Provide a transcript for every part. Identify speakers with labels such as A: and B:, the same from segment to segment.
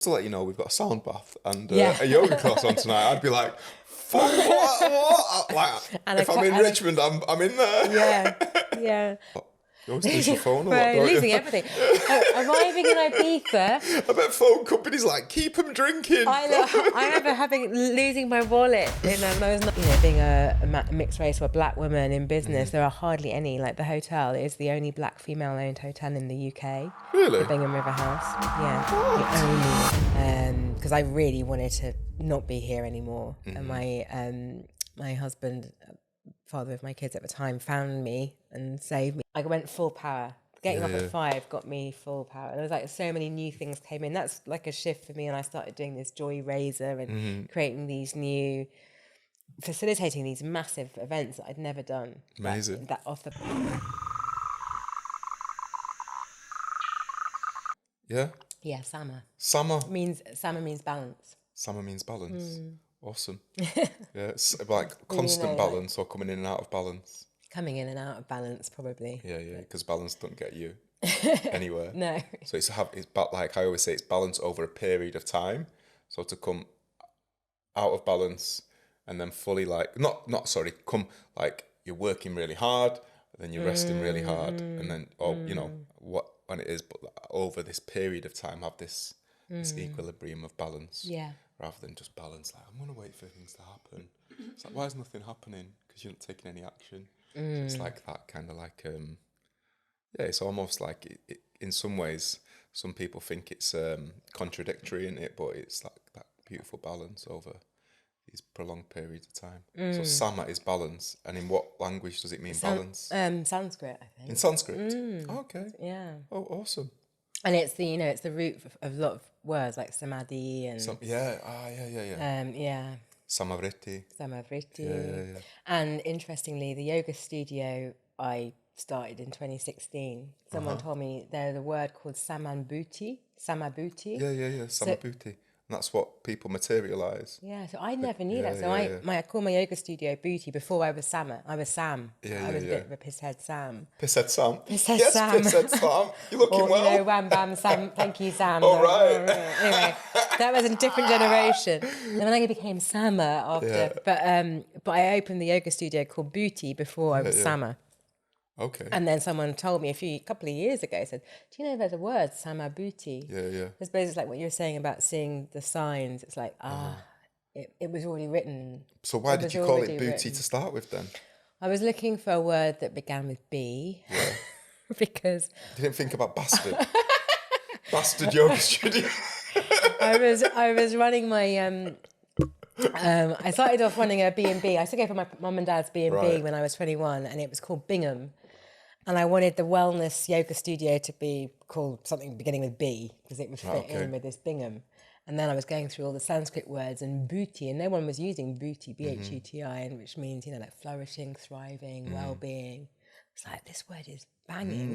A: To let you know, we've got a sound bath and a yoga class on tonight. I'd be like, fuck, what? Like,
B: And
A: if I'm in Richmond, I'm in there.
B: Yeah.
A: You always lose your phone a lot,
B: Right,
A: don't
B: losing
A: you?
B: everything. Arriving in Ibiza,
A: I bet phone companies like, keep them drinking.
B: I remember losing my wallet. Being a mixed race or a black woman in business, there are hardly any. Like the hotel is the only black female-owned hotel in the UK.
A: Really?
B: The Bingham riverhouse. Yeah, the only. Because I really wanted to not be here anymore, and my husband, father of my kids at the time, found me and saved me. I went full power. Getting up at 5 got me full power. There was like so many new things came in. That's like a shift for me. And I started doing this Joy Razor and creating these new, facilitating these massive events that I'd never done.
A: Amazing.
B: That off the...
A: Yeah?
B: Yeah, Sama.
A: Sama
B: means balance.
A: Sama means balance. Awesome. Yeah, it's like constant balance or coming in and out of balance.
B: Coming in and out of balance, probably.
A: Yeah, because balance don't get you anywhere.
B: No.
A: So it's like I always say, it's balance over a period of time. So to come out of balance and then fully come like you're working really hard, then you're resting really hard, and then when it is, but over this period of time have this equilibrium of balance.
B: Yeah.
A: Rather than just balance, like I'm gonna wait for things to happen. It's like, why is nothing happening? Because you're not taking any action. So it's like that kind of like it's almost like it, in some ways some people think it's contradictory in it, but it's like that beautiful balance over these prolonged periods of time. So Sama is balance, and in what language does it mean balance?
B: Sanskrit, I think.
A: In Sanskrit. Oh, okay.
B: Yeah.
A: Oh, awesome.
B: And it's the root of a lot of words like samadhi and
A: Yeah.
B: Samavriti.
A: Yeah.
B: And interestingly, the yoga studio I started in 2016. Someone told me there's a word called samabhuti.
A: Yeah. Samabhuti. And that's what people materialise.
B: Yeah, so I never knew that. So I call my yoga studio Bhuti before I was Sama. I was Sam. I was a bit of a pisshead Sam.
A: Pisshead Sam?
B: Pisshead Sam.
A: Pisshead Sam. You're looking well.
B: Wham bam Sam, thank you Sam.
A: All right.
B: Anyway, that was a different generation. And then I became Sama after. But I opened the yoga studio called Bhuti before I was Sama.
A: Okay.
B: And then someone told me a couple of years ago, said, do you know there's a word, Samabhuti?
A: Yeah.
B: I suppose it's like what you're saying about seeing the signs. It's like, it was already written.
A: So why did you call it Bhuti to start with then?
B: I was looking for a word that began with B. Yeah. Because...
A: You didn't think about bastard? Bastard yoga studio?
B: I was running my... I started off running a B&B. I used to go for my mum and dad's B&B when I was 21, and it was called Bingham. And I wanted the wellness yoga studio to be called something beginning with B, because it would fit in with this Bingham. And then I was going through all the Sanskrit words and bhuti, and no one was using bhuti, B-H-U-T-I, and which means, like flourishing, thriving, well-being. It's like, this word is banging.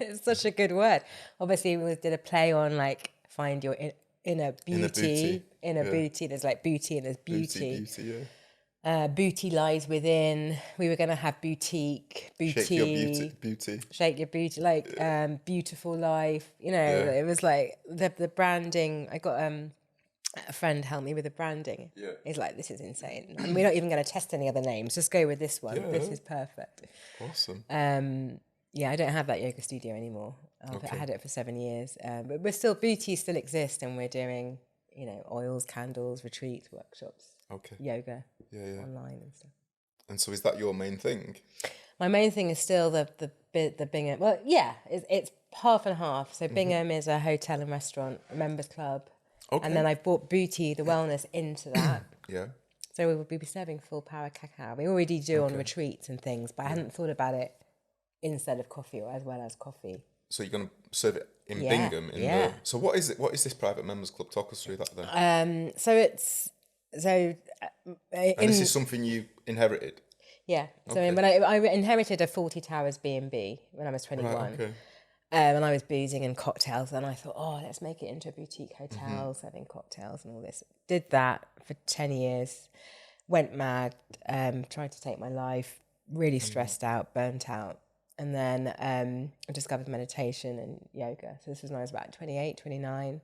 B: It's such a good word. Obviously, we did a play on like find your inner beauty. Inner booty. There's like booty and there's beauty.
A: Beauty,
B: booty lies within. We were going to have boutique, booty.
A: Shake your beauty.
B: Shake your booty, like beautiful life. It was like the branding. I got a friend help me with the branding. Yeah. He's like, this is insane. And we're not even going to test any other names. Just go with this one. Yeah. This is perfect.
A: Awesome.
B: I don't have that yoga studio anymore. I had it for 7 years. But booty still exists, and we're doing, oils, candles, retreats, workshops, yoga, online and stuff.
A: And so is that your main thing?
B: My main thing is still the Bingham. Well, yeah, it's half and half. So Bingham is a hotel and restaurant, a members club. Okay. And then I brought Bhuti, the wellness, into that.
A: Yeah.
B: So we will be serving full Power Cacao. We already do on retreats and things, but I hadn't thought about it instead of coffee or as well as coffee.
A: So you're going to serve it in Bingham? So what is it? What is this private members club? Talk us through that then. And this is something you inherited?
B: Yeah. So when I inherited a 40 Towers B&B when I was 21. Right, okay. And I was boozing and cocktails, and I thought, let's make it into a boutique hotel, serving cocktails and all this. Did that for 10 years, went mad, tried to take my life, really stressed out, burnt out. And then I discovered meditation and yoga. So this was when I was about 28, 29.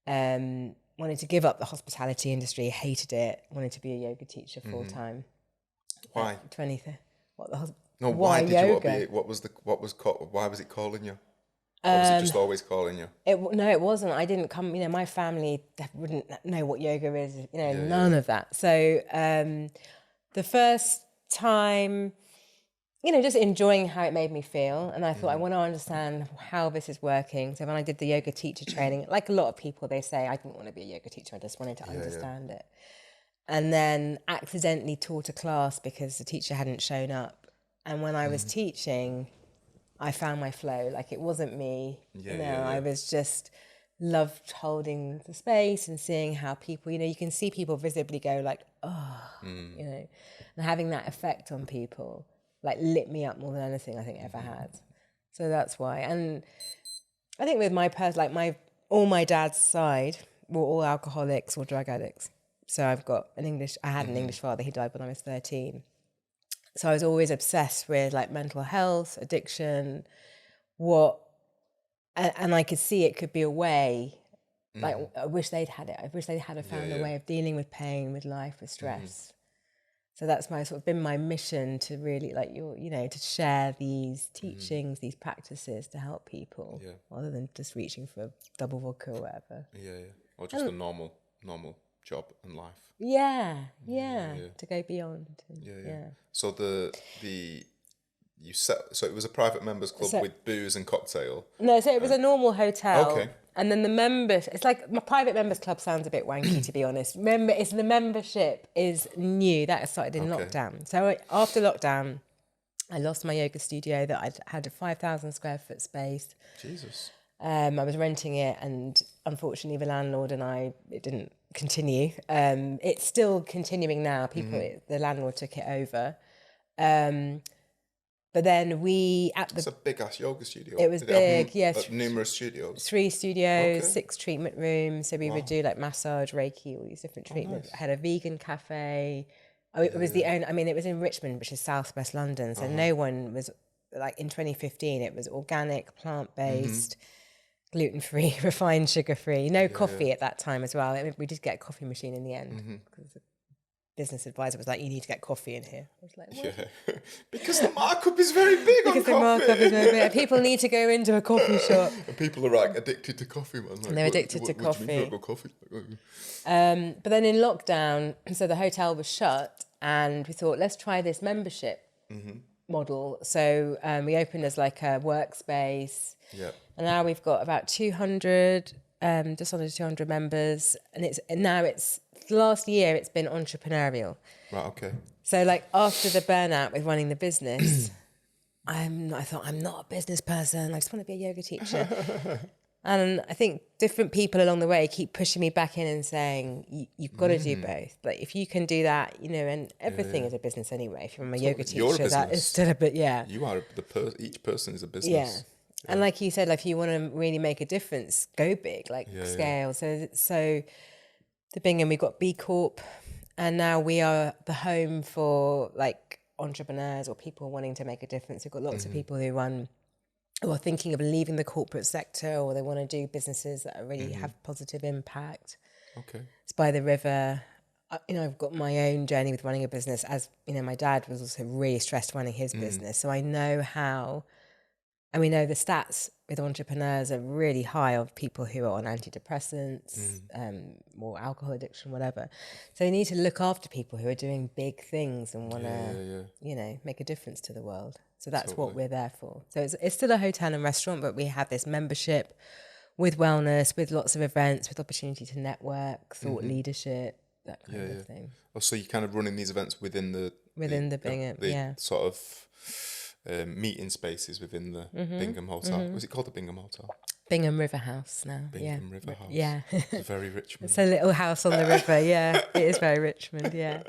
B: Wanted to give up the hospitality industry, hated it, wanted to be a yoga teacher full time.
A: Why?
B: 20th. What the
A: No, why did you want to be? Why was it calling you? Or was it just always calling you?
B: No, it wasn't. I didn't come, my family wouldn't know what yoga is, none of that. So the first time, just enjoying how it made me feel. And I thought, I want to understand how this is working. So when I did the yoga teacher training, like a lot of people, they say, I didn't want to be a yoga teacher. I just wanted to understand it. And then accidentally taught a class because the teacher hadn't shown up. And when I was teaching, I found my flow. Like, it wasn't me. I was just loved holding the space and seeing how people, you can see people visibly go like, and having that effect on people, like, lit me up more than anything I think ever had. So that's why. And I think with my all my dad's side were all alcoholics or drug addicts. So I had an English father. He died when I was 13. So I was always obsessed with like mental health, addiction, and I could see it could be a way. Like, I wish they'd had it. I wish they had found a way of dealing with pain, with life, with stress. So that's been my mission to really to share these teachings, these practices to help people, rather than just reaching for a double vodka or whatever.
A: Or just a normal job and life.
B: To go beyond.
A: So so it was a private members club with booze and cocktail.
B: No, so it was a normal hotel.
A: Okay.
B: And then the members, it's like my private members club sounds a bit wanky, to be honest. The membership is new. That started in lockdown. So after lockdown, I lost my yoga studio that I'd had a 5,000 square foot space.
A: Jesus.
B: I was renting it, and unfortunately the landlord and it didn't continue. It's still continuing now. The landlord took it over. But then it's a
A: big ass yoga studio.
B: It was big,
A: numerous studios.
B: 3 studios, 6 treatment rooms. So we would do like massage, Reiki, all these different treatments. Nice. I had a vegan cafe. It was it was in Richmond, which is southwest London. So no one was, like, in 2015, it was organic, plant-based, gluten-free, refined, sugar-free. No coffee at that time as well. We did get a coffee machine in the end because the business advisor was like, you need to get coffee in here. I was like, what?
A: Because the markup is very big on coffee. Because the markup is very big.
B: People need to go into a coffee shop.
A: And people are like addicted to coffee, man. Like,
B: and they're addicted to coffee.
A: What do you mean, coffee?
B: But then in lockdown, so the hotel was shut, and we thought, let's try this membership model. So we opened as like a workspace. Yeah. And now we've got about 200, just under 200 members. And last year it's been entrepreneurial.
A: Right, okay.
B: So like after the burnout with running the business, I thought, I'm not a business person. I just want to be a yoga teacher. And I think different people along the way keep pushing me back in and saying, you've got to do both. But if you can do that, and everything is a business anyway. If you're a yoga teacher, that is still a bit,
A: You are, each person is a business.
B: Yeah. And like you said, like, if you want to really make a difference, go big, scale. So the Bingham, we've got B Corp, and now we are the home for like entrepreneurs or people wanting to make a difference. We've got lots of people who are thinking of leaving the corporate sector, or they want to do businesses that really have positive impact.
A: Okay.
B: It's by the river. I've got my own journey with running a business. As my dad was also really stressed running his business, so I know how. And we know the stats with entrepreneurs are really high of people who are on antidepressants, or alcohol addiction, whatever. So you need to look after people who are doing big things and want to, make a difference to the world. So that's what we're there for. So it's still a hotel and restaurant, but we have this membership with wellness, with lots of events, with opportunity to network, thought leadership, that kind of thing.
A: Oh, so you're kind of running these events within the
B: Bingham,
A: sort of meeting spaces within the Bingham Hotel. Was it called the Bingham Hotel?
B: Bingham Riverhouse now.
A: Bingham Riverhouse.
B: Yeah.
A: It's very Richmond.
B: It's a little house on the river. Yeah, it is very Richmond. Yeah.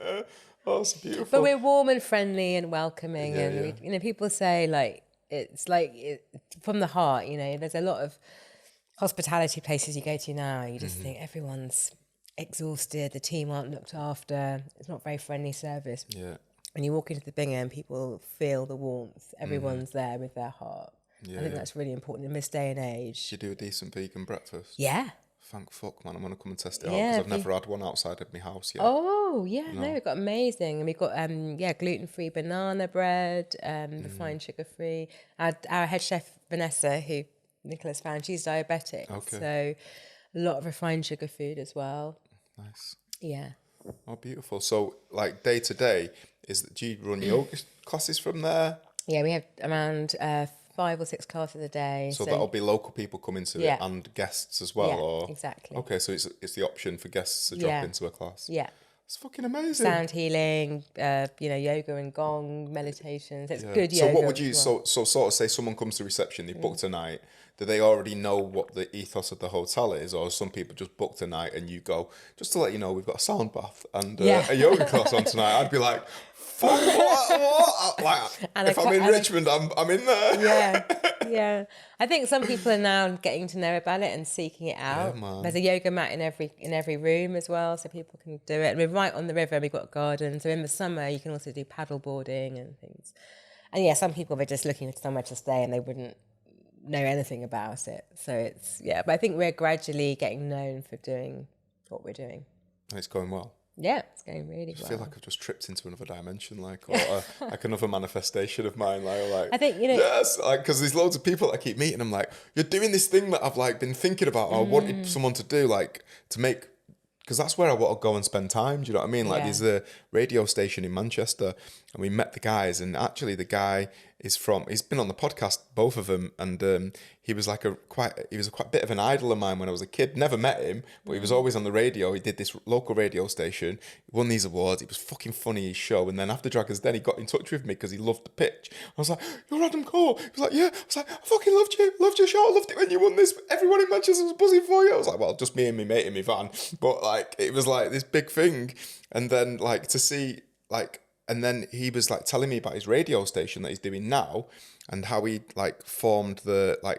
A: Oh, it's beautiful.
B: But we're warm and friendly and welcoming, and we, people say it's from the heart. There's a lot of hospitality places you go to now. You just think everyone's exhausted. The team aren't looked after. It's not very friendly service.
A: Yeah.
B: When you walk into the Bingham, people feel the warmth. Everyone's there with their heart. I think that's really important in this day and age.
A: Do you do a decent vegan breakfast?
B: Yeah.
A: thank fuck, man. I'm going to come and test it out
B: Yeah,
A: because I've never had one outside of my house yet.
B: Oh, yeah, no, we've got amazing. And we've got, gluten-free banana bread, refined sugar-free. Our head chef, Vanessa, who Nicholas found, she's diabetic.
A: Okay.
B: So a lot of refined sugar food as well.
A: Nice.
B: Yeah.
A: Oh, beautiful. So, like, day to day, do you run yoga classes from there?
B: Yeah, we have around 5 or 6 classes a day.
A: So that'll be local people coming to it and guests as well?
B: Yeah,
A: or
B: exactly.
A: Okay, so it's the option for guests to drop into a class?
B: Yeah.
A: It's fucking amazing.
B: Sound healing, yoga and gong, meditations. It's good
A: So
B: yoga.
A: what would you,
B: as well.
A: so sort of say someone comes to reception, they booked a night, do they already know what the ethos of the hotel is, or some people just booked a night and you go, just to let you know, we've got a sound bath and a yoga class on tonight? I'd be like, fuck, what? Like, if I'm in Richmond, I'm in there.
B: Yeah. I think some people are now getting to know about it and seeking it out.
A: Man.
B: There's a yoga mat in every room as well, so people can do it. And we're right on the river. We've got a garden, so in the summer you can also do paddle boarding and things. And yeah, some people are just looking for somewhere to stay and they wouldn't know anything about it. So it's but I think we're gradually getting known for doing what we're doing.
A: It's going well.
B: Yeah, it's going really well.
A: I feel like I've just tripped into another dimension, like, or like another manifestation of mine. Like
B: I think,
A: yes, like, because there's loads of people I keep meeting. I'm like, you're doing this thing that I've like been thinking about, or I wanted someone to do, like, to make, because that's where I want to go and spend time. Do you know what I mean? Like, there's a radio station in Manchester, and we met the guys, and actually the guy he's been on the podcast, both of them, and he was like he was a quite bit of an idol of mine when I was a kid. Never met him, but he was always on the radio. He did this local radio station, he won these awards. It was fucking funny, his show. And then after Dragon's Den, he got in touch with me because he loved the pitch. I was like, you're Adam Cole? He was like, yeah. I was like, I fucking loved your show. I loved it when you won this. Everyone in Manchester was buzzing for you. I was like, well, just me and my mate in my van. But like, it was like this big thing. And then like to see like, and then he was like telling me about his radio station that he's doing now and how he like formed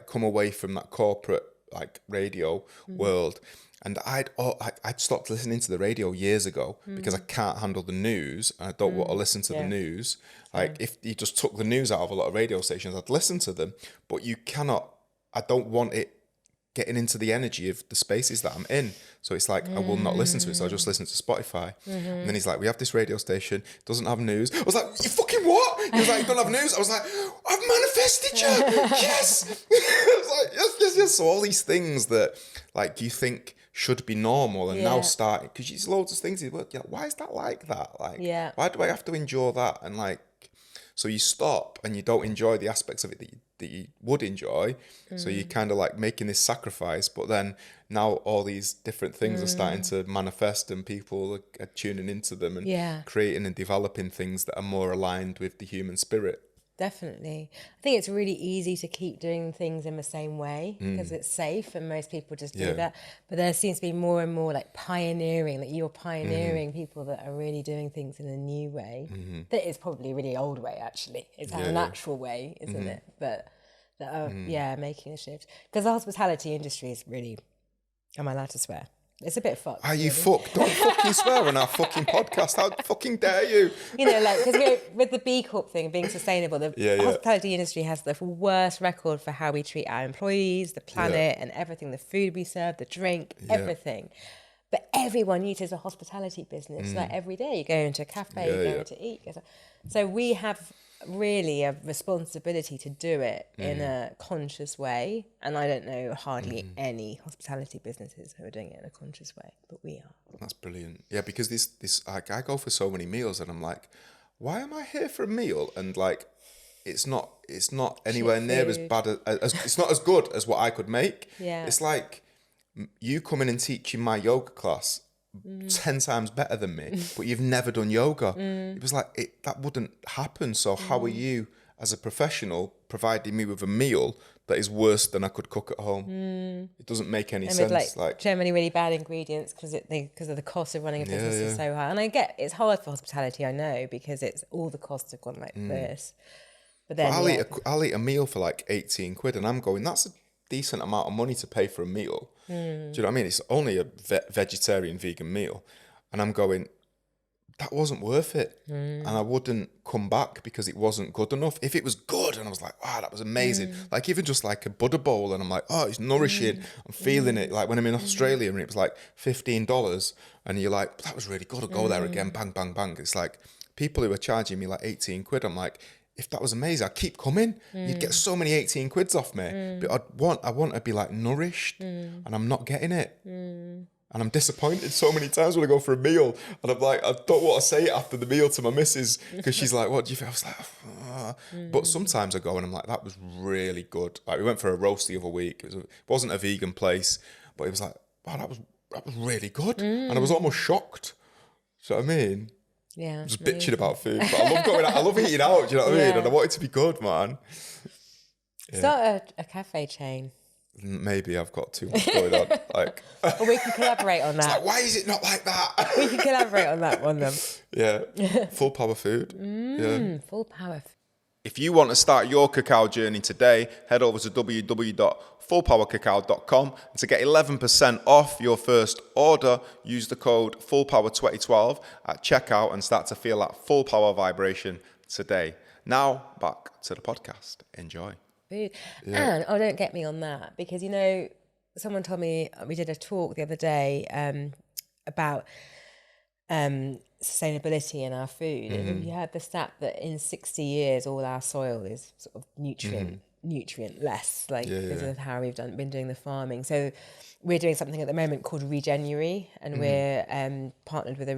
A: come away from that corporate like radio world. And I'd stopped listening to the radio years ago because I can't handle the news and I don't want to listen to the news. Like if you just took the news out of a lot of radio stations, I'd listen to them, but I don't want it getting into the energy of the spaces that I'm in. So it's like, I will not listen to it. So I just listen to Spotify. And then he's like, we have this radio station, doesn't have news. I was like, you fucking what? He was like, you don't have news? I was like, I've manifested you. Yes. I was like, yes. So all these things that like you think should be normal and now starting, because there's loads of things, why is that like that? Like, why do I have to endure that? And like, so you stop and you don't enjoy the aspects of it that you would enjoy. So you're kind of like making this sacrifice, but then now all these different things are starting to manifest and people are tuning into them and creating and developing things that are more aligned with the human spirit.
B: Definitely. I think it's really easy to keep doing things in the same way because it's safe and most people just do that. But there seems to be more and more like pioneering, like you're pioneering people that are really doing things in a new way. That is probably a really old way, actually. It's our natural way, isn't it? But that are, making a shift. Because the hospitality industry is really, am I allowed to swear? It's a bit fucked.
A: Are you fucked? Don't fucking swear on our fucking podcast. How fucking dare you?
B: You know, like, because we're with the B Corp thing, being sustainable, the hospitality industry has the worst record for how we treat our employees, the planet, and everything, the food we serve, the drink, everything. But everyone uses a hospitality business. Like every day you go into a cafe, you go to eat. So we have really a responsibility to do it in a conscious way. And I don't know hardly any hospitality businesses who are doing it in a conscious way, but we are.
A: That's brilliant. Yeah, because this I go for so many meals and I'm like, why am I here for a meal? And like, it's not anywhere near as bad as it's not as good as what I could make.
B: Yeah.
A: It's like you coming and teaching my yoga class 10 times better than me, but you've never done yoga. It was like, that wouldn't happen. So how are you as a professional providing me with a meal that is worse than I could cook at home? It doesn't make any sense.
B: With like generally really bad ingredients because of the cost of running a business is so high. And I get it's hard for hospitality, I know, because it's all the costs have gone like this. But then
A: I'll eat a meal for like 18 quid and I'm going, that's a decent amount of money to pay for a meal. Do you know what I mean? It's only a vegetarian vegan meal. And I'm going, that wasn't worth it. And I wouldn't come back because it wasn't good enough. If it was good and I was like, wow, that was amazing. Like even just like a Buddha bowl and I'm like, oh, it's nourishing. I'm feeling it. Like when I'm in Australia and it was like $15 and you're like, that was really good. I'll go there again. Bang, bang, bang. It's like people who are charging me like 18 quid. I'm like, if that was amazing, I'd keep coming. You'd get so many 18 quids off me. But I want to be like nourished and I'm not getting it. And I'm disappointed so many times when I go for a meal and I'm like, I don't want to say it after the meal to my missus because she's like, what do you think? I was like, ah. But sometimes I go and I'm like, that was really good. Like we went for a roast the other week. It wasn't a vegan place, but it was like, wow, that was really good. And I was almost shocked. Do you know what I mean?
B: Yeah.
A: I'm just bitching about food, but I love going out. I love eating out. Do you know what I mean? And I want it to be good, man.
B: Start a cafe chain.
A: Maybe I've got too much going on. Like,
B: Or we can collaborate on that.
A: like, why is it not like that?
B: We can collaborate on that one then.
A: Yeah, full power food. Yeah.
B: Full power.
A: If you want to start your cacao journey today, head over to www.fullpowercacao.com and to get 11% off your first order, use the code FULLPOWER2012 at checkout and start to feel that full power vibration today. Now, back to the podcast. Enjoy.
B: Food. And don't get me on that because someone told me we did a talk the other day about sustainability in our food, and you had the stat that in 60 years all our soil is sort of nutrient less, because of how we've been doing the farming. So we're doing something at the moment called Regenuary, and we're partnered with a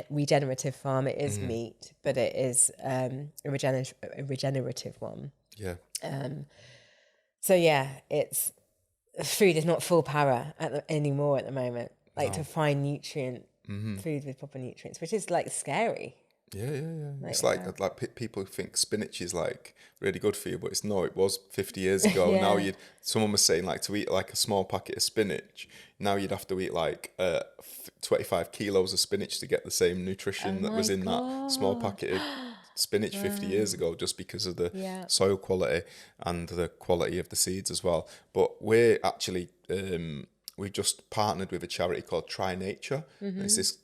B: regenerative farm. It is meat, but it is a regenerative one.
A: Yeah.
B: So yeah, food is not full power anymore at the moment. To find nutrient food with proper nutrients, which is like scary.
A: Yeah. It's like people think spinach is like really good for you, but it was 50 years ago. Now someone was saying like to eat like a small packet of spinach, now you'd have to eat like 25 kilos of spinach to get the same nutrition that was in that small packet of spinach 50 years ago, just because of the soil quality and the quality of the seeds as well. But we're actually we just partnered with a charity called Try Nature. It's this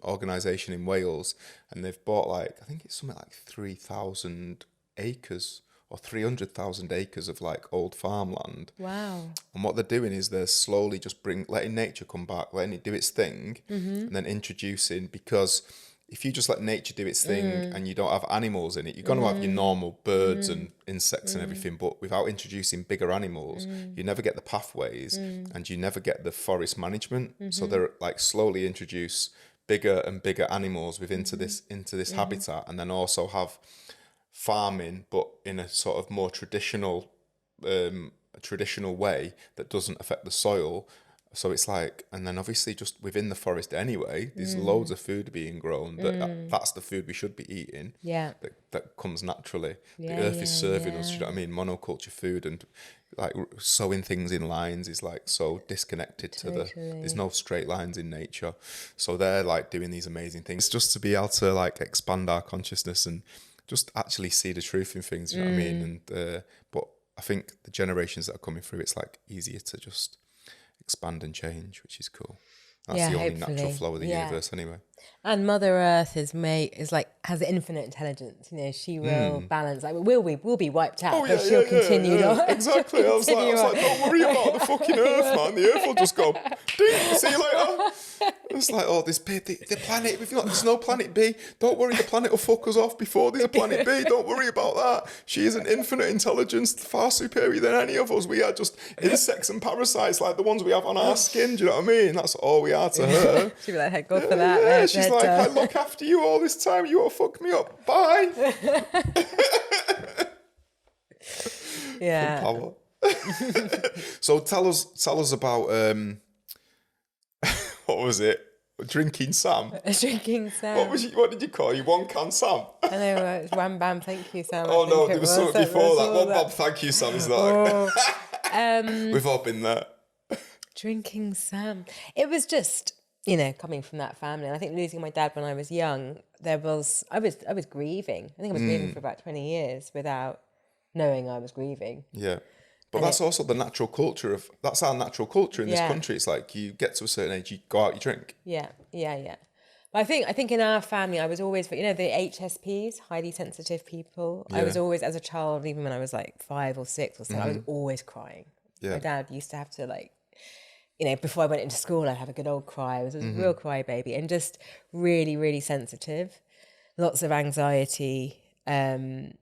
A: organisation in Wales, and they've bought I think it's something like 3,000 acres or 300,000 acres of like old farmland.
B: Wow.
A: And what they're doing is they're slowly just letting nature come back, letting it do its thing, and then introducing, because if you just let nature do its thing and you don't have animals in it, you're going to have your normal birds and insects and everything, but without introducing bigger animals, you never get the pathways and you never get the forest management. So they're like slowly introduce bigger and bigger animals into this habitat, and then also have farming, but in a sort of more traditional way that doesn't affect the soil. So it's like, and then obviously just within the forest anyway, there's loads of food being grown. That's the food we should be eating. Yeah. That comes naturally. The earth is serving us, you know what I mean? Monoculture food and like sowing things in lines is like so disconnected to there's no straight lines in nature. So they're like doing these amazing things just to be able to like expand our consciousness and just actually see the truth in things, you know what I mean? And but I think the generations that are coming through, it's like easier to just expand and change, which is cool. That's the only natural flow of the universe anyway. And
B: Mother Earth has infinite intelligence. She will balance. Like we'll be wiped out, but she'll continue.
A: Exactly. I was like, don't worry about the fucking Earth, man. The Earth will just go, ding, see you later. It's like, the planet. There's no planet B. Don't worry, the planet will fuck us off before there's a planet B. Don't worry about that. She is an infinite intelligence, far superior than any of us. We are just insects and parasites, like the ones we have on our skin. Do you know what I mean? That's all we are to her.
B: She'd be like, heck, God for that.
A: Yeah, she's like, I look after you all this time. You won't fuck me up. Bye.
B: Yeah.
A: Power. So tell us about what was it? Drinking Sam.
B: Drinking Sam.
A: What did you call you? One can Sam.
B: I know, it's Wham Bam, thank you, Sam.
A: Oh no, there was something before that. One Bob, thank you, Sam. Is that? We've all been there.
B: Drinking Sam. It was just, coming from that family. And I think losing my dad when I was young, I was grieving. I think I was grieving for about 20 years without knowing I was grieving.
A: Yeah. But that's also the natural culture that's our natural culture in this country. It's like you get to a certain age, you go out, you drink.
B: Yeah. But I think in our family, I was always, the HSPs, highly sensitive people. I was always, as a child, even when I was like 5 or 6 or 7, I was always crying.
A: Yeah.
B: My dad used to have to like, before I went into school, I'd have a good old cry. I was a real cry baby, and just really, really sensitive. Lots of anxiety. And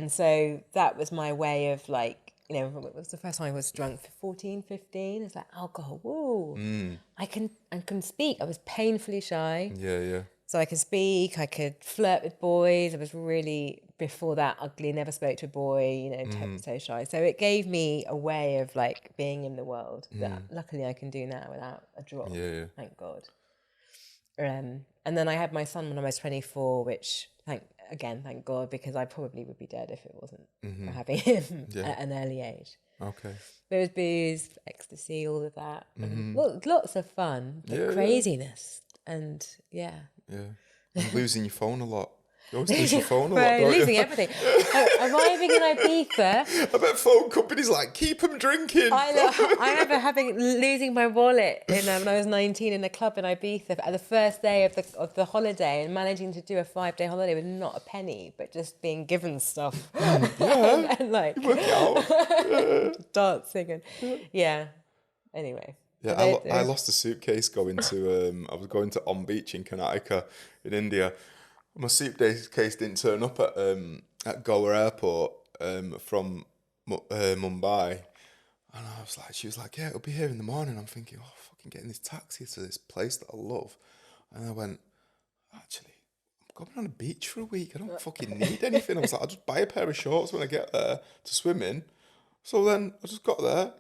B: so that was my way of like, it was the first time I was drunk for 14, 15. It's like alcohol. Whoa, I can speak. I was painfully shy.
A: Yeah.
B: So I could speak. I could flirt with boys. I was really, before that, ugly. Never spoke to a boy. So shy. So it gave me a way of like being in the world that luckily I can do now without a drop.
A: Yeah.
B: Thank God. And then I had my son when I was 24, which thank God, because I probably would be dead if it wasn't for having him at an early age.
A: Okay.
B: There was booze, ecstasy, all of that. And lots of fun, but craziness. And
A: Yeah. And losing your phone a lot. You always lose your phone a lot, don't
B: losing
A: you?
B: everything. Arriving in Ibiza.
A: I bet phone companies like, keep them drinking.
B: I know. I remember losing my wallet when I was 19 in a club in Ibiza at the first day of the holiday, and managing to do a 5-day holiday with not a penny, but just being given stuff. and like
A: Work it out.
B: dancing and Anyway.
A: Yeah, I lost a suitcase going to I was going to On Beach in Karnataka in India. My suitcase didn't turn up at Goa Airport from Mumbai, and she was like, yeah, it'll be here in the morning. I'm thinking, oh, fucking getting this taxi to this place that I love, and I went, actually, I'm going on a beach for a week. I don't fucking need anything. I was like, I'll just buy a pair of shorts when I get there to swim in. So then I just got there.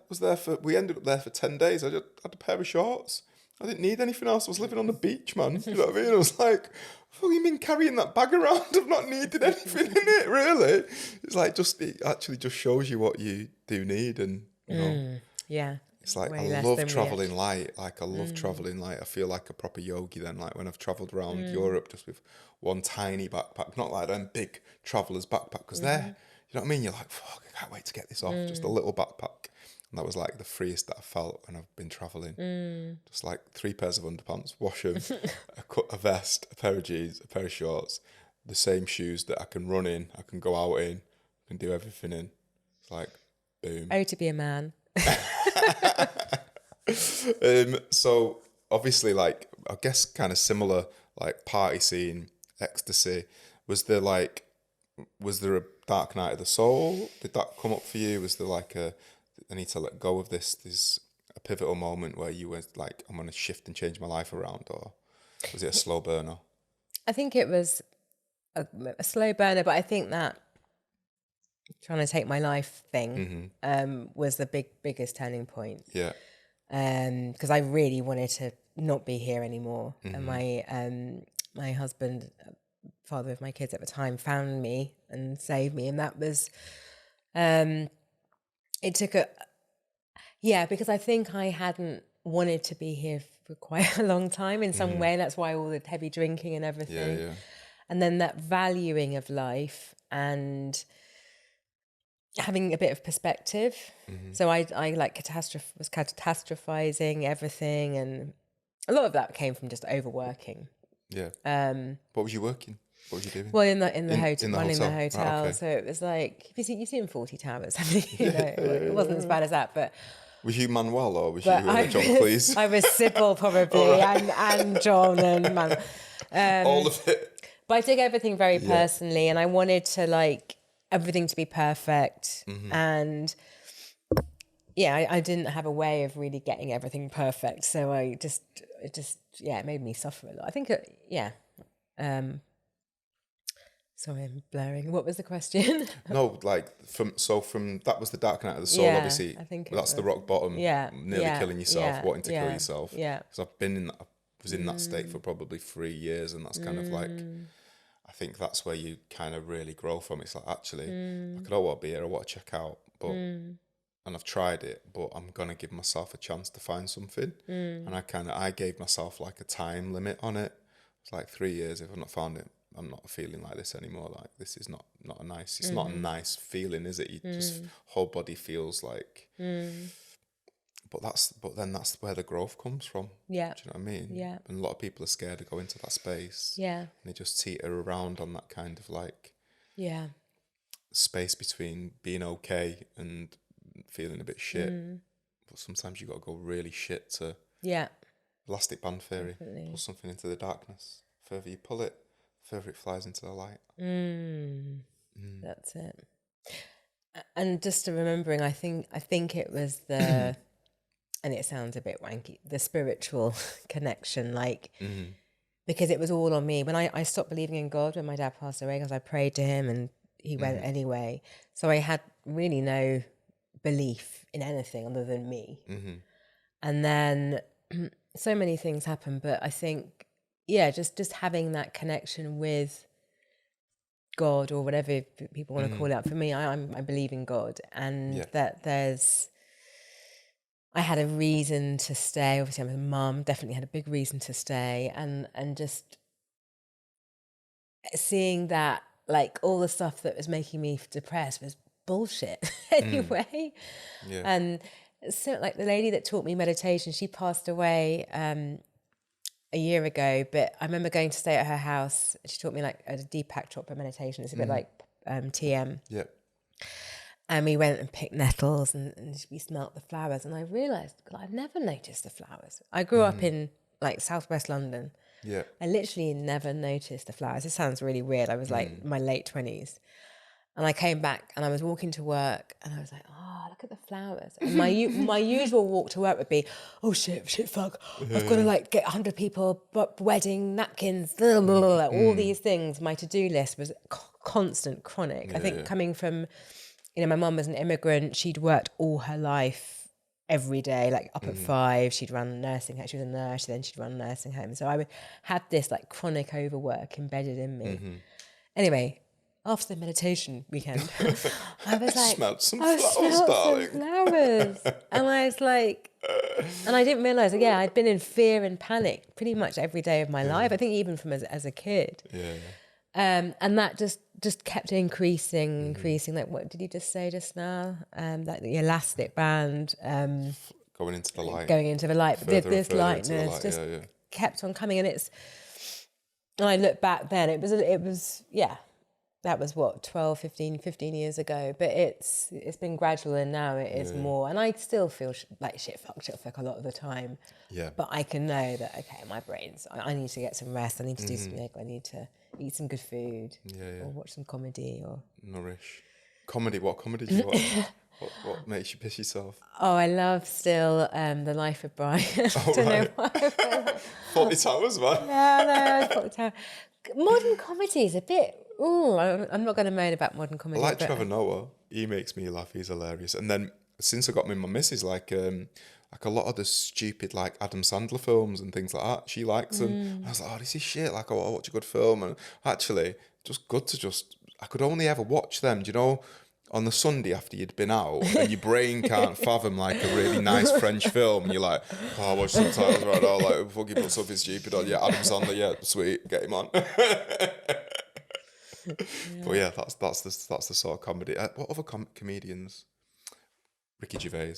A: We ended up there for 10 days. I just had a pair of shorts. I didn't need anything else. I was living on the beach, man. You know what I mean? I was like, what have you been carrying that bag around? I've not needed anything in it, really. It's like, it actually just shows you what you do need. And,
B: yeah.
A: It's like, I love travelling light. Like, I love travelling light. I feel like a proper yogi then. Like, when I've travelled around Europe just with one tiny backpack, not like them big travellers' backpack, because they're, you know what I mean? You're like, fuck, I can't wait to get this off. Just a little backpack. And that was like the freest that I felt when I've been travelling. Just like 3 pairs of underpants, wash them, a vest, a pair of jeans, a pair of shorts, the same shoes that I can run in, I can go out in, I can do everything in. It's like, boom.
B: Oh, to be a man.
A: So obviously, like, I guess kind of similar, like party scene, ecstasy. Was there a dark night of the soul? Did that come up for you? Was there like I need to let go of this? There's a pivotal moment where you were like, I'm going to shift and change my life around, or was it a slow burner?
B: I think it was a slow burner, but I think that trying to take my life thing was the biggest turning point.
A: Yeah.
B: Because I really wanted to not be here anymore. And my husband, father of my kids at the time, found me and saved me. And that was, it took because I think I hadn't wanted to be here for quite a long time in some way. That's why all the heavy drinking and everything.
A: Yeah.
B: And then that valuing of life and having a bit of perspective. So I like was catastrophizing everything, and a lot of that came from just overworking.
A: Yeah. What was you working? What were you doing?
B: Well, in the hotel, running the
A: Right,
B: hotel.
A: okay.
B: So it was like, you've seen 40 Towers, haven't you? It wasn't as bad as that, but.
A: Was you Manuel or was you John Cleese?
B: I was Sybil probably, and John and Manuel.
A: All of it.
B: But I took everything very personally, and I wanted to like everything to be perfect. And I didn't have a way of really getting everything perfect. So it made me suffer a lot. I think, sorry, I'm blurring. What was the question?
A: No, like from that was the dark night of the soul. Obviously,
B: I think
A: that's the rock bottom. Nearly killing yourself, wanting to kill yourself.
B: Yeah,
A: because I was in that state for probably 3 years, and that's kind of like, I think that's where you kind of really grow from. It's like, actually, I don't want to be here. I want to check out, but and I've tried it, but I'm gonna give myself a chance to find something. And I gave myself like a time limit on it. It's like 3 years. If I've not found it, I'm not feeling like this anymore. Like, this is not a nice. It's not a nice feeling, is it? You just whole body feels like but then that's where the growth comes from.
B: Yeah.
A: Do you know what I mean?
B: Yeah.
A: And a lot of people are scared to go into that space.
B: Yeah.
A: And they just teeter around on that kind of like space between being okay and feeling a bit shit. But sometimes you got to go really shit to elastic band theory.
B: Definitely.
A: Pull something into the darkness. The further you pull it, the further it flies into the light.
B: That's it. And just to remembering, I think it was the, and it sounds a bit wanky, the spiritual connection, like, because it was all on me. When I stopped believing in God when my dad passed away, because I prayed to him and he went anyway. So I had really no belief in anything other than me. And then so many things happened, but I think, just having that connection with God or whatever people want to call it out. For me, I believe in God, and that I had a reason to stay. Obviously, I'm a mum, definitely had a big reason to stay, and just seeing that, like, all the stuff that was making me depressed was bullshit anyway. And so, like, the lady that taught me meditation, she passed away a year ago, but I remember going to stay at her house. She taught me like a Deepak Chopra meditation. It's a bit like TM.
A: Yeah.
B: And we went and picked nettles and we smelt the flowers. And I realised, God, I've never noticed the flowers. I grew up in like southwest London.
A: Yeah.
B: I literally never noticed the flowers. It sounds really weird. I was like in my late 20s. And I came back and I was walking to work and I was like, oh, look at the flowers. And my usual walk to work would be, oh, shit, fuck. I've got to like get 100 people, wedding, napkins, blah, blah, blah, all these things. My to-do list was constant, chronic. I think coming from, my mum was an immigrant. She'd worked all her life every day, like up at 5. She'd run nursing home. She was a nurse, then she'd run nursing home. So I had this like chronic overwork embedded in me. Anyway, after the meditation weekend, I was like,
A: smelled some flowers, darling.
B: And I was like, and I didn't realise, I'd been in fear and panic pretty much every day of my life. I think even from as a kid. And that just kept increasing. Like, what did you just say just now? Like the elastic band.
A: Going into the light.
B: But this lightness just kept on coming. And I look back then, it was that was what, 15 years ago, but it's been gradual, and now it is more, and I still feel like shit fuck a lot of the time, but I can know that, okay, my brain's, I need to get some rest, I need to do some yoga, I need to eat some good food, or watch some comedy, or
A: nourish. Comedy, what comedy do you watch? what makes you piss yourself?
B: Oh, I love still The Life of Brian. I don't know why.
A: 40 Towers, man.
B: Yeah, no, 40 Towers. Modern comedy is a bit, I'm not going to moan about modern comedy.
A: I like Trevor Noah. He makes me laugh. He's hilarious. And then since I got me my missus, like a lot of the stupid like Adam Sandler films and things like that, she likes them. And I was like, oh, this is shit. Like, I watch a good film. And actually, just good to I could only ever watch them, on the Sunday after you'd been out, and your brain can't fathom like a really nice French film, and you're like, oh, I watch subtitles right now, like fucking put something stupid on. Yeah, Adam Sandler, sweet, get him on. But yeah, that's the sort of comedy. What other comedians? Ricky Gervais,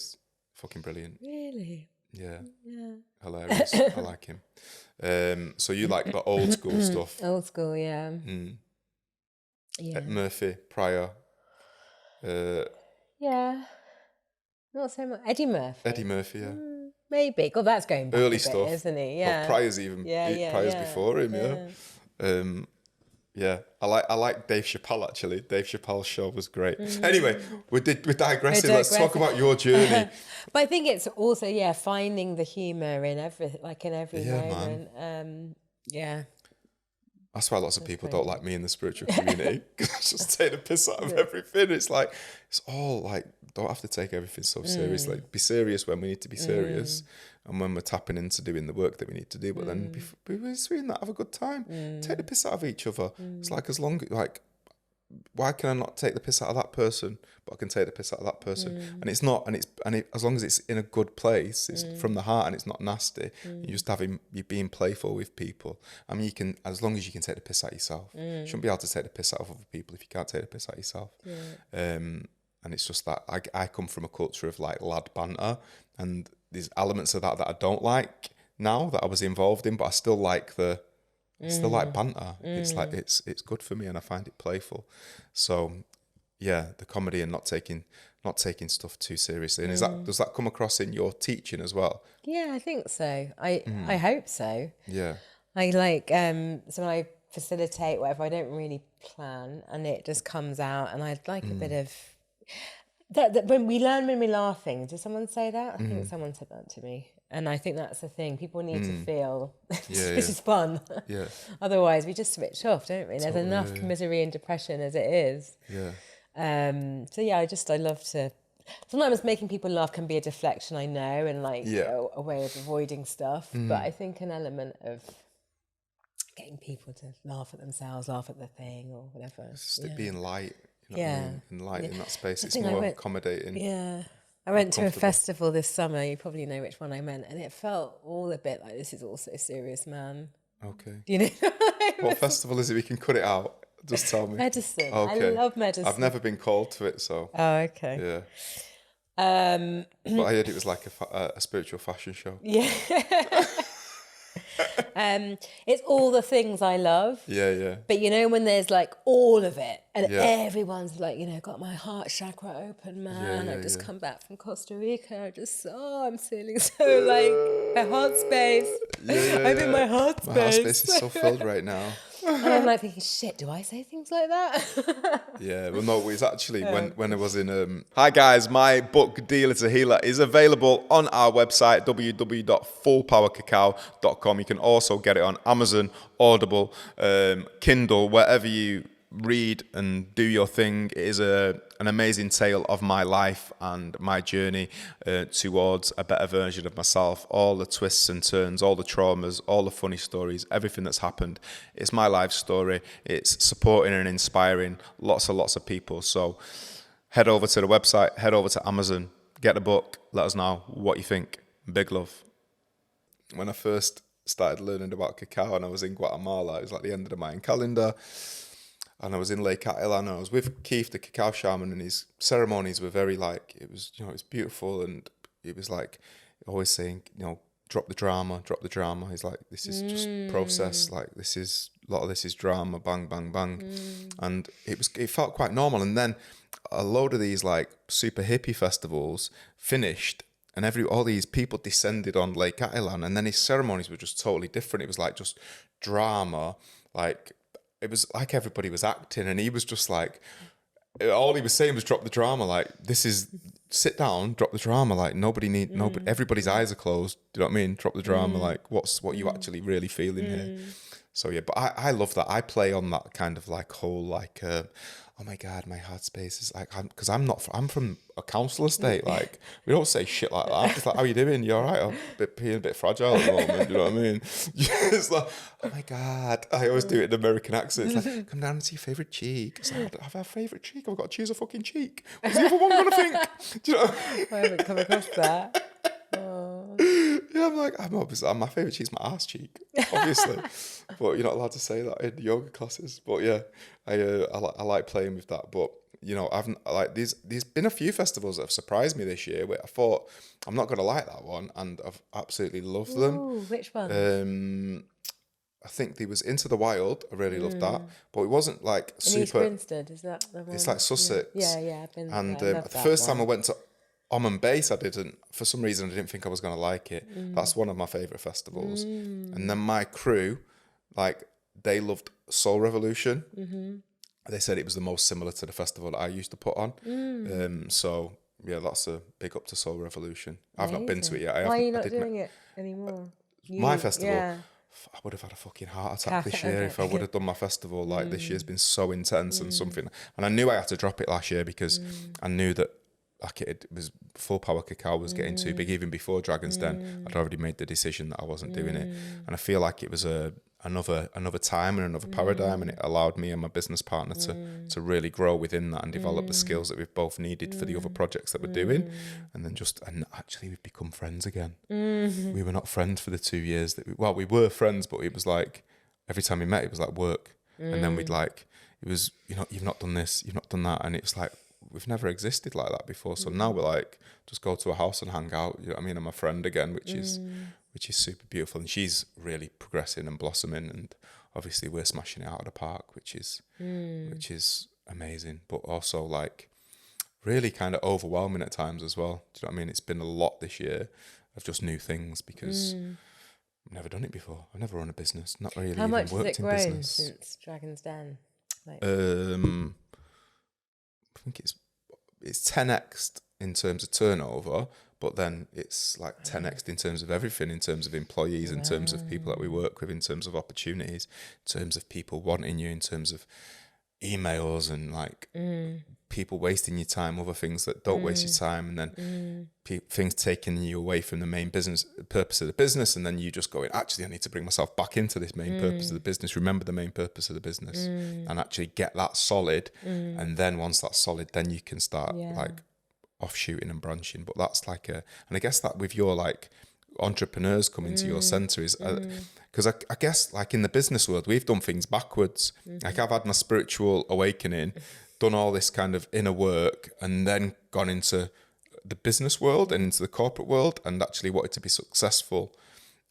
A: fucking brilliant.
B: Really?
A: Yeah. Hilarious. I like him. So you like the old school stuff?
B: Old school, yeah. Yeah.
A: Murphy, Pryor.
B: Not so much. Eddie Murphy.
A: Yeah.
B: Maybe. God, that's going back
A: early
B: a bit,
A: stuff,
B: isn't he? Yeah.
A: Well, Pryor's Pryor's before him. I like Dave Chappelle, actually. Dave Chappelle's show was great. Anyway, we're digressing. Let's talk about your journey.
B: But I think it's also, finding the humour in every moment.
A: Man. That's why lots of people don't like me in the spiritual community, because I just take the piss out of everything. It's like, it's all like, don't have to take everything so seriously. Be serious when we need to be serious, and when we're tapping into doing the work that we need to do. But then be between that, have a good time. Take the piss out of each other. It's like, why can I not take the piss out of that person, but I can take the piss out of that person? And it's not, as long as it's in a good place, it's from the heart and it's not nasty. You're being playful with people. I mean, you can, as long as you can take the piss out yourself. You shouldn't be able to take the piss out of other people if you can't take the piss out yourself. And it's just that I come from a culture of like lad banter, and there's elements of that I don't like now that I was involved in, but I still like banter. It's like it's good for me, and I find it playful. So yeah, the comedy and not taking stuff too seriously. And does that come across in your teaching as well?
B: Yeah, I think so. I hope so.
A: Yeah.
B: I like so when I facilitate whatever, I don't really plan, and it just comes out, and I'd like a bit of that when we learn when we're laughing. Did someone say that? I think someone said that to me. And I think that's the thing. People need to feel this is fun.
A: Yeah.
B: Otherwise, we just switch off, don't we? There's enough misery and depression as it is.
A: Yeah.
B: So yeah, I love to. Sometimes making people laugh can be a deflection, I know, and like a way of avoiding stuff. But I think an element of getting people to laugh at themselves, laugh at the thing, or whatever.
A: Just it being light. You know what I mean? And light in that space. It's
B: think
A: more accommodating.
B: Yeah. I went to a festival this summer, you probably know which one I meant, and it felt all a bit like, this is also serious, man.
A: Okay.
B: Do you know?
A: What festival is it? We can cut it out. Just tell me.
B: Medicine.
A: Okay.
B: I love medicine.
A: I've never been called to it, so.
B: Oh, okay.
A: Yeah. But I heard it was like a spiritual fashion show.
B: Yeah. It's all the things I love.
A: Yeah.
B: But you know when there's like all of it, and everyone's like, got my heart chakra open, man. I've just come back from Costa Rica. I'm feeling so like my heart space. I'm in my heart space.
A: My heart space is so filled right now.
B: And I'm like thinking, shit, do I say things like that?
A: Yeah, well, no, it's actually when I was in... Hi, guys, my book, Deal Is a Healer, is available on our website, www.fullpowercacao.com. You can also get it on Amazon, Audible, Kindle, wherever you read and do your thing. It is an amazing tale of my life and my journey towards a better version of myself. All the twists and turns, all the traumas, all the funny stories, everything that's happened. It's my life story. It's supporting and inspiring lots and lots of people. So head over to the website, head over to Amazon, get the book, let us know what you think. Big love. When I first started learning about cacao and I was in Guatemala, it was like the end of the Mayan calendar. And I was in Lake Atitlan, and I was with Keith, the cacao shaman, and his ceremonies were very like, it was beautiful, and it was like always saying, drop the drama. He's like, this is just process, like a lot of this is drama, bang, bang, bang. And it felt quite normal. And then a load of these like super hippie festivals finished, and all these people descended on Lake Atitlan, and then his ceremonies were just totally different. It was like just drama, like... It was like everybody was acting, and he was just like, all he was saying was drop the drama. Like, this is, sit down, drop the drama. Like, nobody, everybody's eyes are closed. Do you know what I mean? Drop the drama. Like, what you actually really feeling here? So yeah, but I love that. I play on that kind of like whole like, oh my God, my heart space is like, I'm from a council estate. Like, we don't say shit like that. I'm just like, how you doing? You all right? I'm being a bit fragile at the moment. You know what I mean? It's like, oh my God. I always do it in American accent. It's like, come down and see your favourite cheek. It's like, I have a favourite cheek. I've got to choose a fucking cheek. What's the other one going to think? Do you know?
B: I haven't come across that.
A: Yeah, I'm like, my favourite cheek's my ass cheek, obviously. But you're not allowed to say that in yoga classes. But yeah, I like playing with that. But I've like there's been a few festivals that have surprised me this year where I thought I'm not gonna like that one, and I've absolutely loved them.
B: Ooh, which one?
A: I think there was Into the Wild. I really loved that, but it wasn't like
B: In
A: super.
B: East Grinstead, is that the one?
A: It's like Sussex.
B: Yeah. I've been.
A: And
B: I love
A: the
B: that
A: first
B: one.
A: time I went to Om Base, for some reason, I didn't think I was going to like it. That's one of my favourite festivals. And then my crew, like, they loved Soul Revolution. They said it was the most similar to the festival that I used to put on. So, yeah, that's a big up to Soul Revolution. I've not been to it yet.
B: Why are you not doing it anymore?
A: My festival?
B: Yeah.
A: I would have had a fucking heart attack this year if I would have done my festival. Like, this year's been so intense and something. And I knew I had to drop it last year because I knew that like it was Full Power Cacao was getting too big. Even before Dragon's Den, I'd already made the decision that I wasn't doing it. And I feel like it was another time and another paradigm, and it allowed me and my business partner to really grow within that and develop the skills that we've both needed for the other projects that we're doing. And then and actually we've become friends again. We were not friends for the 2 years we were friends, but it was like every time we met it was like work. And then we'd like, it was, you've not done this, you've not done that, and it's like, we've never existed like that before. So now we're like, just go to a house and hang out. You know what I mean? I'm a friend again, which is super beautiful. And she's really progressing and blossoming. And obviously we're smashing it out of the park, which is amazing. But also like really kind of overwhelming at times as well. Do you know what I mean? It's been a lot this year of just new things because I've never done it before. I've never run a business, not really
B: How
A: even
B: much
A: worked
B: has it
A: in
B: grown
A: business.
B: since Dragon's Den? Like,
A: I think it's 10x in terms of turnover, but then it's like 10x in terms of everything, in terms of employees, in terms of people that we work with, in terms of opportunities, in terms of people wanting you, in terms of emails and like people wasting your time, other things that don't waste your time, and then things taking you away from the main business purpose of the business, and then you just going, actually I need to bring myself back into this main purpose of the business, remember the main purpose of the business, and actually get that solid, and then once that's solid, then you can start like offshooting and branching. But that's like and I guess that with your like entrepreneurs coming to your center is because I guess like in the business world we've done things backwards. Like I've had my spiritual awakening, done all this kind of inner work, and then gone into the business world and into the corporate world, and actually wanted to be successful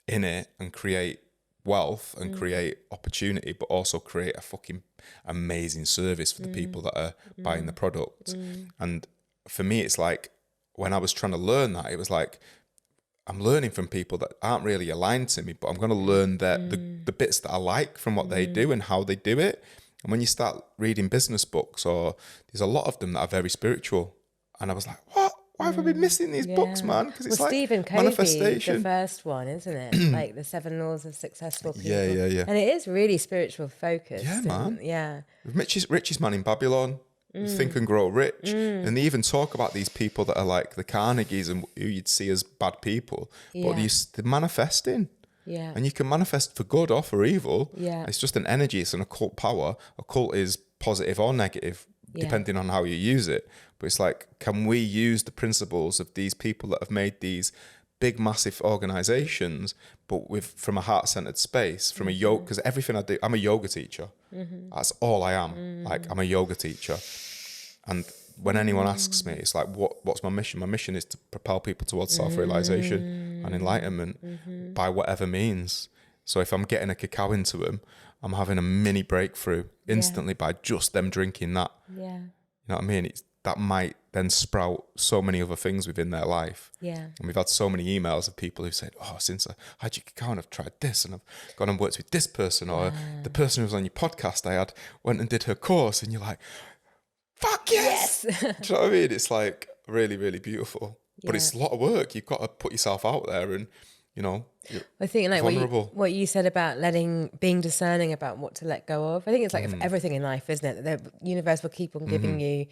A: in it and create wealth and create opportunity, but also create a fucking amazing service for the people that are buying the product. And for me it's like when I was trying to learn that, it was like I'm learning from people that aren't really aligned to me, but I'm going to learn the bits that I like from what they do and how they do it. And when you start reading business books, or there's a lot of them that are very spiritual, and I was like, what? Why have I been missing these books, man? Because it's like
B: Stephen Covey,
A: manifestation.
B: the first one, isn't it? Like the 7 laws of successful people.
A: Yeah.
B: And it is really spiritual focused.
A: Yeah, man.
B: Yeah.
A: Richest man in Babylon. Think and Grow Rich. And they even talk about these people that are like the Carnegies and who you'd see as bad people, but they're manifesting.
B: Yeah.
A: And you can manifest for good or for evil.
B: Yeah.
A: It's just an energy. It's an occult power. Occult is positive or negative, depending on how you use it. But it's like, can we use the principles of these people that have made these big, massive organizations, but from a heart-centered space, from a yoga, because everything I do, I'm a yoga teacher. That's all I am. Like, I'm a yoga teacher. And when anyone asks me, it's like, what's my mission? My mission is to propel people towards self-realization and enlightenment by whatever means. So if I'm getting a cacao into them, I'm having a mini breakthrough instantly by just them drinking that.
B: Yeah.
A: You know what I mean? That might then sprout so many other things within their life.
B: Yeah.
A: And we've had so many emails of people who said, oh, since I had your cacao and I've tried this and I've gone and worked with this person, or the person who was on your podcast went and did her course, and you're like, fuck yes! Do you know what I mean? It's like really, really beautiful. But it's a lot of work. You've got to put yourself out there and, you know,
B: I think like
A: vulnerable.
B: what you said about being discerning about what to let go of. I think it's like everything in life, isn't it? The universe will keep on giving you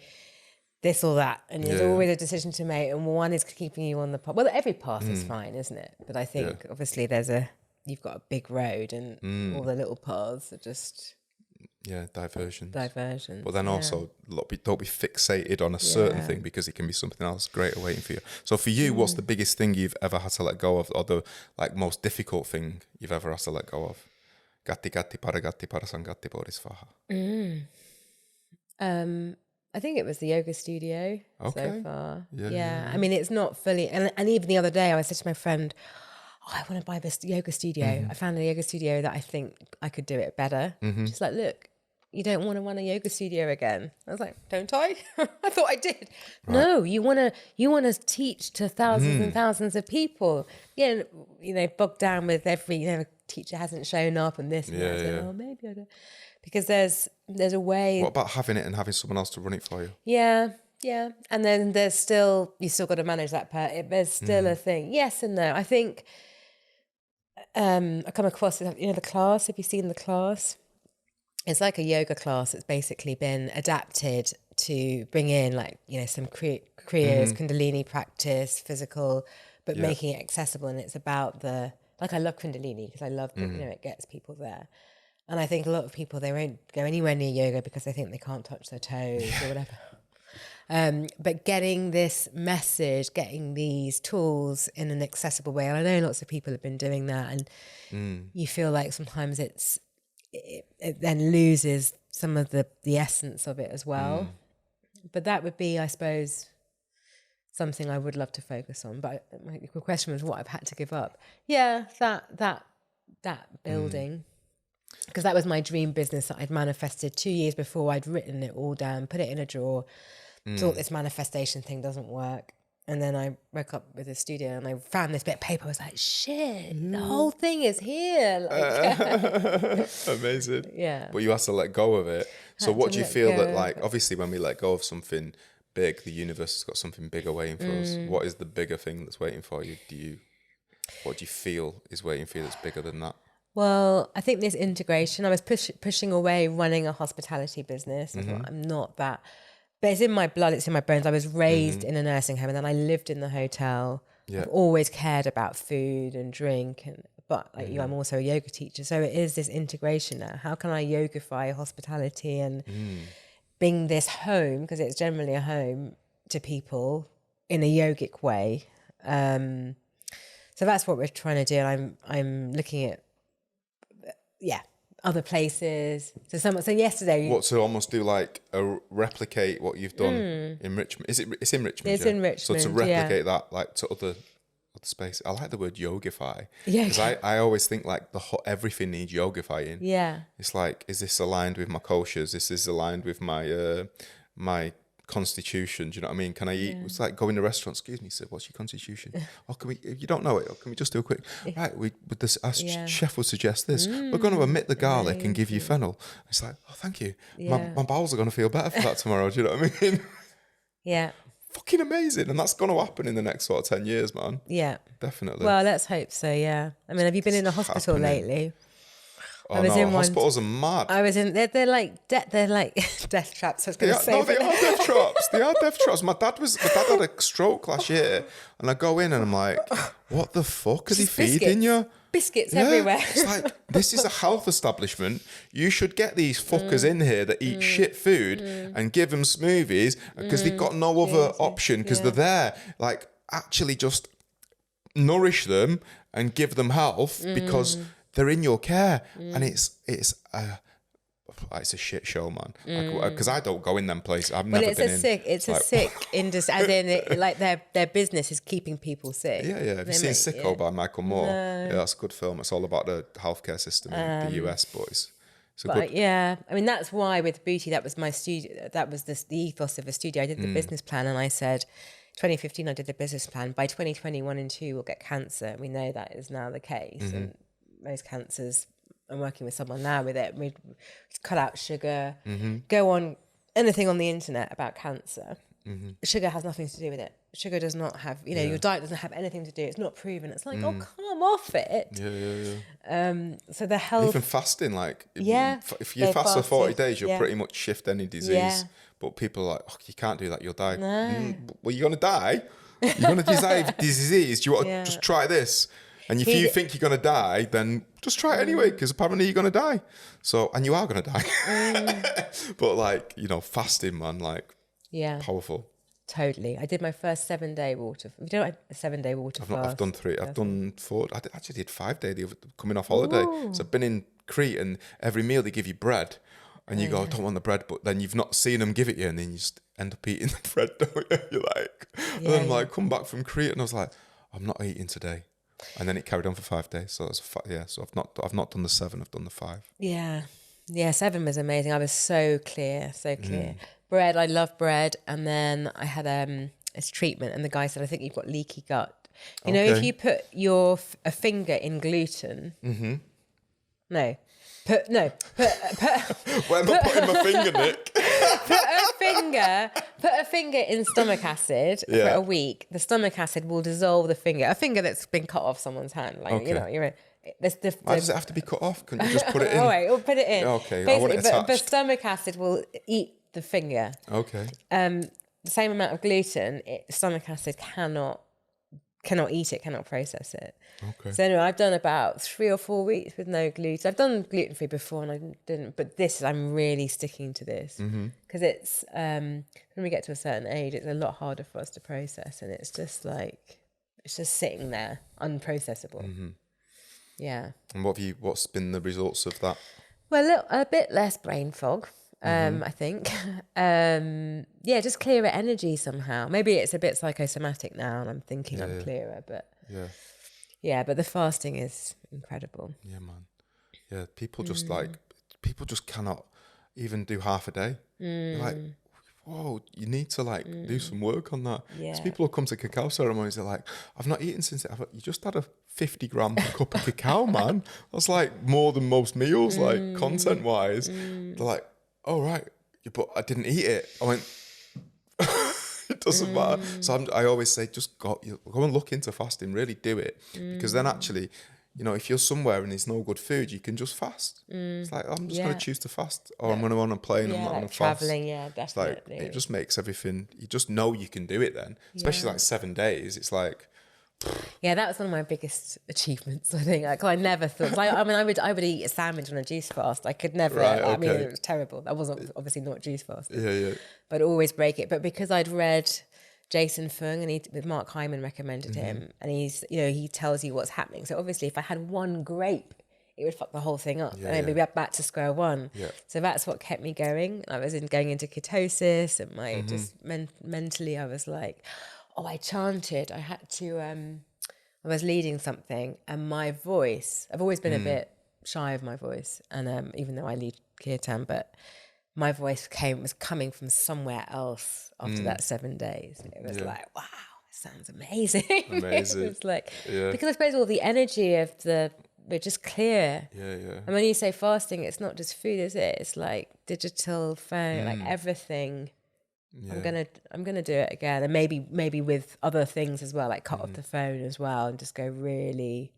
B: this or that, and there's always a decision to make, and one is keeping you on the path. Well, every path is fine, isn't it? But I think obviously you've got a big road, and all the little paths are just
A: diversions.
B: But
A: then also don't be fixated on a certain thing, because it can be something else greater waiting for you. So for you, what's the biggest thing you've ever had to let go of, or the like most difficult thing you've ever had to let go of? Gatti para sangatti bodhisvaha.
B: I think it was the yoga studio so far.
A: Yeah.
B: I mean, it's not fully, and even the other day I said to my friend, I want to buy this yoga studio. I found a yoga studio that I think I could do it better. She's like, look, you don't want to run a yoga studio again. I was like, don't I? I thought I did. Right. No, you want to teach to thousands and thousands of people. Yeah, you know, bogged down with every, teacher hasn't shown up and this and that. So, oh, maybe I don't. Because there's a way.
A: What about having it and having someone else to run it for you?
B: Yeah. And then you still got to manage that part. There's still a thing. Yes and no. I think I come across, the class. Have you seen the class? It's like a yoga class. It's basically been adapted to bring in some Kriyas, Kundalini practice, physical, but making it accessible. And it's about I love Kundalini because I love, it gets people there. And I think a lot of people, they won't go anywhere near yoga because they think they can't touch their toes or whatever. But getting this message, getting these tools in an accessible way, and I know lots of people have been doing that, and you feel like sometimes it then loses some of the essence of it as well. But that would be, I suppose, something I would love to focus on. But my question was what I've had to give up. Yeah, that building. Because that was my dream business that I'd manifested 2 years before. I'd written it all down, put it in a drawer, thought this manifestation thing doesn't work. And then I woke up with a studio and I found this bit of paper. I was like, shit, the whole thing is here. Like,
A: amazing.
B: Yeah.
A: But you have to let go of it. So what do you feel that, like, obviously when we let go of something big, the universe has got something bigger waiting for us. What is the bigger thing that's waiting for you? What do you feel is waiting for you that's bigger than that?
B: Well, I think this integration, I was pushing away running a hospitality business. I thought, I'm not that. But it's in my blood, it's in my bones. I was raised in a nursing home and then I lived in the hotel.
A: Yeah.
B: I've always cared about food and drink. But like you, I'm also a yoga teacher. So it is this integration now. How can I yogify hospitality and bring this home, because it's generally a home, to people in a yogic way? So that's what we're trying to do. I'm looking at, other places. So yesterday,
A: What, to almost do like replicate what you've done in Richmond? It's in Richmond?
B: It's in Richmond.
A: So to replicate that, like, to other space. I like the word yogify.
B: Yeah.
A: Because I always think like everything needs yogifying.
B: Yeah.
A: It's like, is this aligned with my koshers? Is this aligned with my my constitution? Do you know what I mean? Can I eat? It's like going to a restaurant. Excuse me, sir, what's your constitution? Oh, can we? If you don't know it, can we just do a quick? Right, with this, our chef would suggest this. We're going to omit the garlic and give you fennel. It's like, oh, thank you.
B: Yeah.
A: My bowels are going to feel better for that tomorrow. Do you know what I mean?
B: Yeah.
A: Fucking amazing, and that's going to happen in the next sort of 10 years, man.
B: Yeah.
A: Definitely.
B: Well, let's hope so. Yeah. I mean, have you been in a hospital lately?
A: Oh, no, hospitals are mad.
B: I was in. They're like death traps. I was going to say.
A: No, they are death traps. They are death traps. My dad had a stroke last year, and I go in and I'm like, "What the fuck is he feeding you?"
B: Biscuits everywhere.
A: It's like, this is a health establishment. You should get these fuckers in here that eat shit food and give them smoothies, because they've got no other option, because they're there. Like, actually just nourish them and give them health, because they're in your care. And it's a shit show, man. Because I don't go in them places. I've never been in.
B: It's a sick industry, as in like their business is keeping people sick.
A: Yeah. Have you seen Sicko by Michael Moore? No. Yeah, that's a good film. It's all about the healthcare system in the US, boys.
B: Yeah, I mean, that's why with Bhuti, that was my studio. That was the ethos of a studio. I did the business plan, and I said, 2015, I did the business plan. By 2021 and 2, we'll get cancer. We know that is now the case, and most cancers. I'm working with someone now with it. We cut out sugar, go on anything on the internet about cancer. Sugar has nothing to do with it. Sugar does not have, your diet doesn't have anything to do. It's not proven. It's like, oh, come off it.
A: Yeah.
B: So the health.
A: Even fasting, like, if you fast for 40 days, you'll pretty much shift any disease. Yeah. But people are like, oh, you can't do that. You'll die.
B: No.
A: Well, you're going to die. You're going to die disease. Do you want to just try this? And if you think you're going to die, then just try it anyway, because apparently you're going to die. So, and you are going to die. But like, fasting, man, like, powerful.
B: Totally. I did my first 7-day water. You know, a 7-day water fast.
A: I've done 3. I've done 4. I actually did 5 days coming off holiday. Ooh. So I've been in Crete, and every meal they give you bread. And you go, I don't want the bread, but then you've not seen them give it you, and then you just end up eating the bread, don't you? You're like, and then I'm like, come back from Crete, and I was like, I'm not eating today. And then it carried on for 5 days. So so I've not done the 7. I've done the 5.
B: Yeah, 7 was amazing. I was so clear. Bread, I love bread. And then I had this treatment, and the guy said, I think you've got leaky gut. You know, if you put a finger in gluten, put
A: Well, I'm not putting my finger, Nick.
B: Put a finger in stomach acid for a week. The stomach acid will dissolve the finger. A finger that's been cut off someone's hand, like you're.
A: Why does it have to be cut off? Couldn't you just put it in?
B: All right, we'll put it in.
A: Okay, I want it attached.
B: But stomach acid will eat the finger.
A: Okay.
B: The same amount of gluten, stomach acid cannot eat it, cannot process it.
A: Okay.
B: So anyway, I've done about 3 or 4 weeks with no gluten. I've done gluten-free before and I didn't, but I'm really sticking to this because it's, when we get to a certain age, it's a lot harder for us to process, and it's just sitting there, unprocessable. Yeah.
A: And what's been the results of that?
B: Well, a bit less brain fog. I think. Just clearer energy somehow. Maybe it's a bit psychosomatic now and I'm thinking I'm clearer, but but the fasting is incredible.
A: Yeah, man. Yeah, people just cannot even do half a day. You're like, whoa, you need to do some work on that. Because people will come to cacao ceremonies, they're like, I've not eaten since it. You just had a 50-gram cup of cacao, man. That's like more than most meals, like content wise. They're like, oh, right, but I didn't eat it. I went, it doesn't matter. So I always say, just go and look into fasting, really do it. Because then actually, you know, if you're somewhere and there's no good food, you can just fast. It's like, I'm just going to choose to fast. Or I'm going to go on a plane, I'm not going to fast.
B: Traveling, definitely.
A: It's like, it just makes everything, you just know you can do it then. Especially like 7 days. It's like...
B: Yeah, that was one of my biggest achievements, I think. Like, I never thought... I would eat a sandwich on a juice fast. I could never...
A: Right, okay.
B: I mean, it was terrible. That wasn't obviously not juice fast.
A: Yeah.
B: But always break it. But because I'd read... Jason Fung with Mark Hyman recommended him, and he tells you what's happening. So obviously, if I had one grape, it would fuck the whole thing up, and I'd be back to square one. Yeah. So that's what kept me going. I was going into ketosis, and my just mentally, I was like, I chanted. I had to. I was leading something, and my voice. I've always been a bit shy of my voice, and even though I lead kirtan, but my voice was coming from somewhere else after that 7 days. It was like, wow, it sounds amazing. Amazing. It was like, because I suppose all the energy of we're just clear.
A: Yeah.
B: And when you say fasting, it's not just food, is it? It's like digital, phone, like everything. Yeah. I'm gonna do it again, and maybe with other things as well, like cut off the phone as well, and just go really.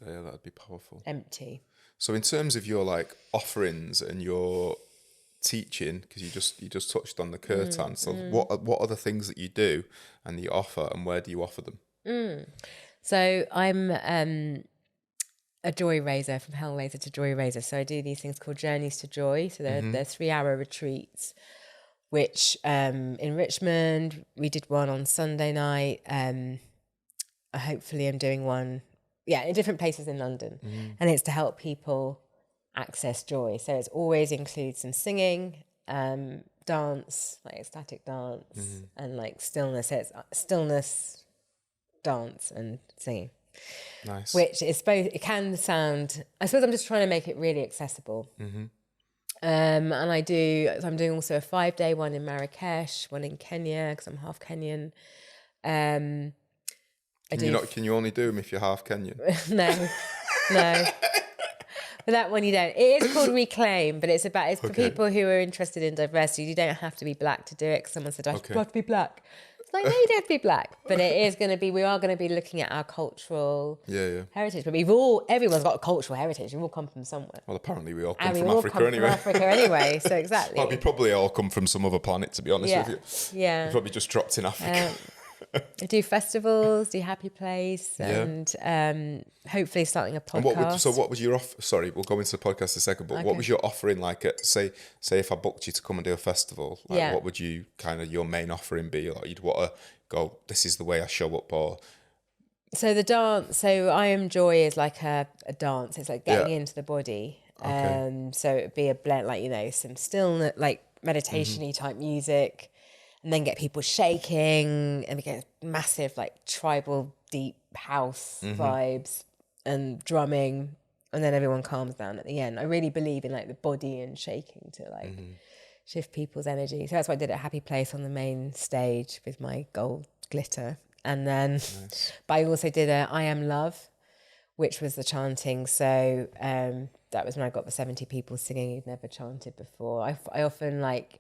A: Yeah, that'd be powerful.
B: Empty.
A: So in terms of your like offerings and your teaching, because you just touched on the kirtan, so what are the things that you do and you offer, and where do you offer them?
B: So I'm a joy raiser, from hellraiser to joy raiser. So I do these things called journeys to joy. So they're 3-hour retreats, which in Richmond we did one on Sunday night. Hopefully I'm doing one in different places in London, and it's to help people access joy. So it always includes some singing, dance, like ecstatic dance, and like stillness. So it's stillness, dance, and singing.
A: Nice.
B: Which is both. It can sound. I suppose I'm just trying to make it really accessible. And I'm doing also a 5-day one in Marrakesh, one in Kenya because I'm half Kenyan. Can
A: you only do them if you're half Kenyan?
B: No. But that one you don't. It is called Reclaim, but it's for people who are interested in diversity. You don't have to be black to do it. Because someone said, I have to be black. It's like, no, you don't have to be black. But we are going to be looking at our cultural heritage. But everyone's got a cultural heritage. We've all come from somewhere.
A: Well, apparently we all come from Africa
B: anyway. So exactly.
A: Well, we probably all come from some other planet, to be honest with you.
B: Yeah.
A: We probably just dropped in Africa.
B: I do festivals, do Happy Place, and hopefully starting a podcast.
A: What was your offer? Sorry, we'll go into the podcast in a second, but what was your offering like at, say if I booked you to come and do a festival, what would you your main offering be? Like you'd want to go, this is the way I show up, or... So
B: the dance, so I Am Joy is like a dance. It's like getting into the body. So it'd be a blend, like, some stillness, like meditation-y type music, and then get people shaking, and we get massive like tribal deep house vibes and drumming, and then everyone calms down at the end. I really believe in like the body and shaking to like shift people's energy. So that's what I did at Happy Place on the main stage with my gold glitter. And then, but I also did a I Am Love, which was the chanting. So that was when I got the 70 people singing who'd never chanted before. I often like,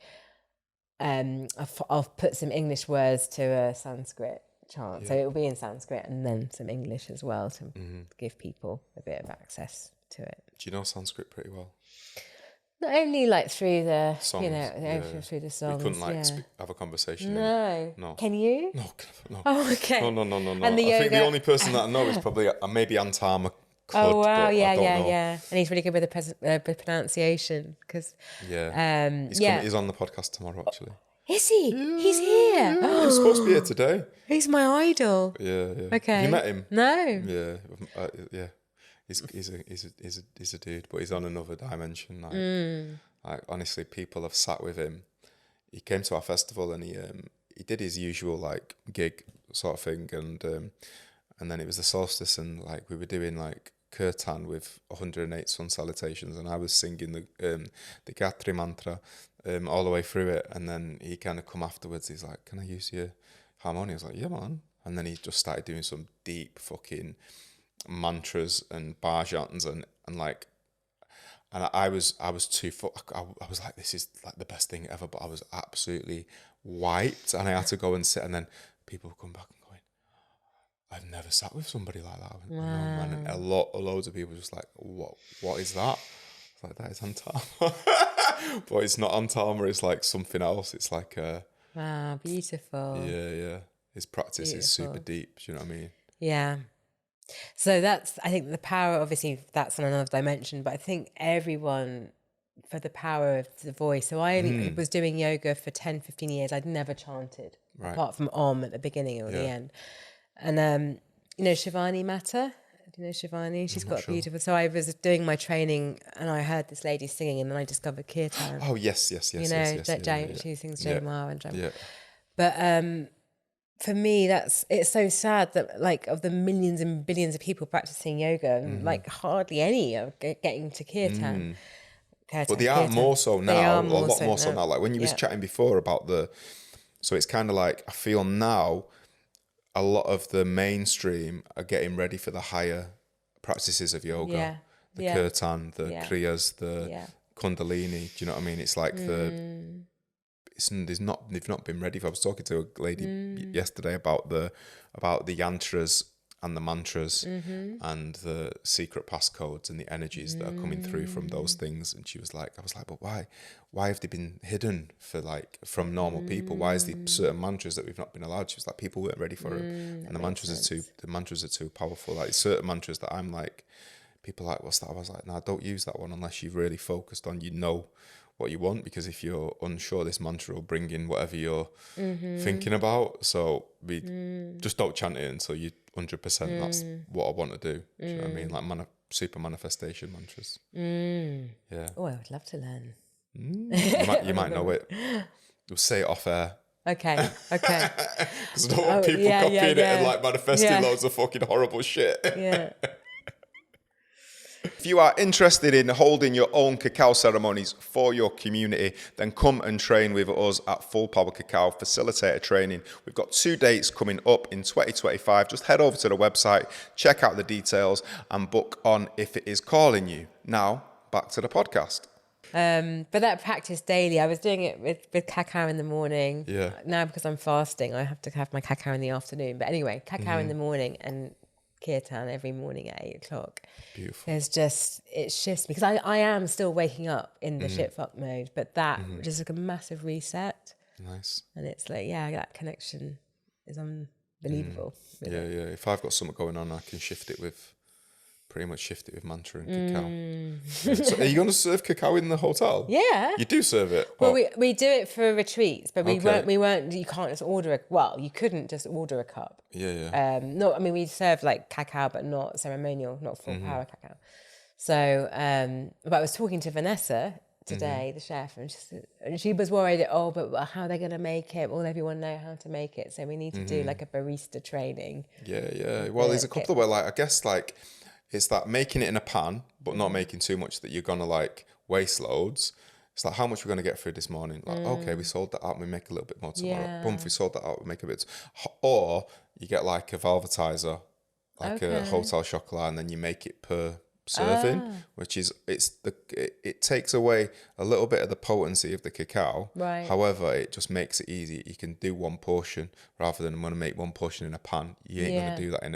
B: I'll put some English words to a Sanskrit chant. So it'll be in Sanskrit and then some English as well to give people a bit of access to it.
A: Do you know Sanskrit pretty well?
B: Not only like through the
A: songs,
B: through the songs.
A: We couldn't have a conversation.
B: No. Can you?
A: No.
B: Oh, okay.
A: No.
B: And the yoga...
A: I think the only person that I know is probably maybe Antama.
B: Oh wow! Yeah. And he's really good with the pronunciation because
A: he's on the podcast tomorrow actually.
B: Is he? Yeah, he's here.
A: Yeah, he's supposed to be here today.
B: He's my idol.
A: Yeah.
B: Okay.
A: Have you met him?
B: No.
A: Yeah. He's a dude, but he's on another dimension. Like, honestly, people have sat with him. He came to our festival and he did his usual like gig sort of thing, and then it was the solstice, and like we were doing like kirtan with 108 sun salutations, and I was singing the Gayatri mantra all the way through it, and then he kind of come afterwards. He's like, "Can I use your harmonium?" I was like, "Yeah, man." And then he just started doing some deep fucking mantras and bhajans and like. And I was too. I was like, this is like the best thing ever. But I was absolutely wiped, and I had to go and sit. And then people would come back and going, "I've never sat with somebody like that." I went, "No, man." And loads of people just like, "What is that?" It's like, that is Antama, but it's not Antama. It's like something else. It's like
B: wow, beautiful.
A: Yeah. His practice is super deep. Do you know what I mean?
B: Yeah. So that's, I think the power, obviously that's on another dimension, but I think everyone, for the power of the voice. So I was doing yoga for 10, 15 years. I'd never chanted, apart from Om at the beginning or the end. And, you know, Shivani Mata, do you know Shivani? She's got a beautiful, so I was doing my training and I heard this lady singing and then I discovered Kirtan.
A: Oh, yes. You know,
B: she sings Jai Ma and Jai Ma.
A: Yeah.
B: But, for me, it's so sad that like of the millions and billions of people practicing yoga, like hardly any are getting to kirtan.
A: But they are more so now, a lot more so now. Like when you was chatting before about so it's kind of like, I feel now a lot of the mainstream are getting ready for the higher practices of yoga. The kirtan, the kriyas, the kundalini. Do you know what I mean? It's like they've not been ready for. I was talking to a lady yesterday about the yantras and the mantras and the secret passcodes and the energies that are coming through from those things. And she was like, I was like, but why have they been hidden from normal people? Why is there certain mantras that we've not been allowed? She was like, people weren't ready for it, and the mantras are too powerful. Like certain mantras that I'm like, people are like, what's that? I was like, no, don't use that one unless you've really focused on, what you want, because if you're unsure, this mantra will bring in whatever you're thinking about. So we just don't chant it until you 100%. That's what I want to do. Do you know what I mean? Like super manifestation mantras. Yeah.
B: Oh, I would love to learn.
A: You might know it. You'll say it off air.
B: Okay.
A: Because I don't want people copying it and like manifesting loads of fucking horrible shit.
B: Yeah.
A: If you are interested in holding your own cacao ceremonies for your community, then come and train with us at Full Power Cacao Facilitator Training. We've got 2 dates coming up in 2025. Just head over to the website, check out the details, and book on if it is calling you. Now, back to the podcast.
B: But that practice daily, I was doing it with cacao in the morning.
A: Yeah.
B: Now, because I'm fasting, I have to have my cacao in the afternoon. But anyway, cacao in the morning and kirtan every morning at 8 o'clock.
A: Beautiful.
B: There's just, it shifts me, because I am still waking up in the shit fuck mode, but that just like a massive reset.
A: Nice.
B: And it's like, that connection is unbelievable.
A: Yeah. If I've got something going on, I can pretty much shift it with mantra and cacao. Yeah. So are you going to serve cacao in the hotel?
B: Yeah.
A: You do serve it?
B: Well, we do it for retreats, but we weren't, you can't just order you couldn't just order a cup.
A: Yeah.
B: No, I mean, we serve like cacao, but not ceremonial, not full power cacao. So, but I was talking to Vanessa today, the chef, and she was worried, but how are they going to make it? Will everyone know how to make it? So we need to do like a barista training.
A: Yeah. Well, there's a couple of ways, like, I guess, like, it's that making it in a pan, but not making too much that you're going to like waste loads. It's like, how much we're going to get through this morning. Like, okay, we sold that out, we make a little bit more tomorrow.
B: Yeah.
A: Boom, if we sold that out, we make a bit. Or you get like a valvatizer, like a hotel chocolat, and then you make it per serving, which is, it takes away a little bit of the potency of the cacao.
B: Right.
A: However, it just makes it easy. You can do one portion rather than I'm going to make one portion in a pan. You ain't going to do that in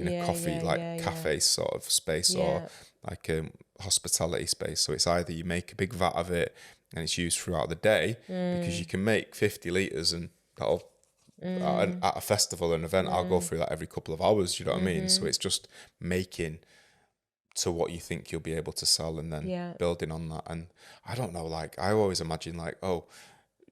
A: a coffee cafe sort of space or like a hospitality space. So it's either you make a big vat of it and it's used throughout the day, because you can make 50 litres and that'll at a festival, an event, I'll go through that every couple of hours. You know what I mean? So it's just making to what you think you'll be able to sell and then building on that. And I don't know, like I always imagine like,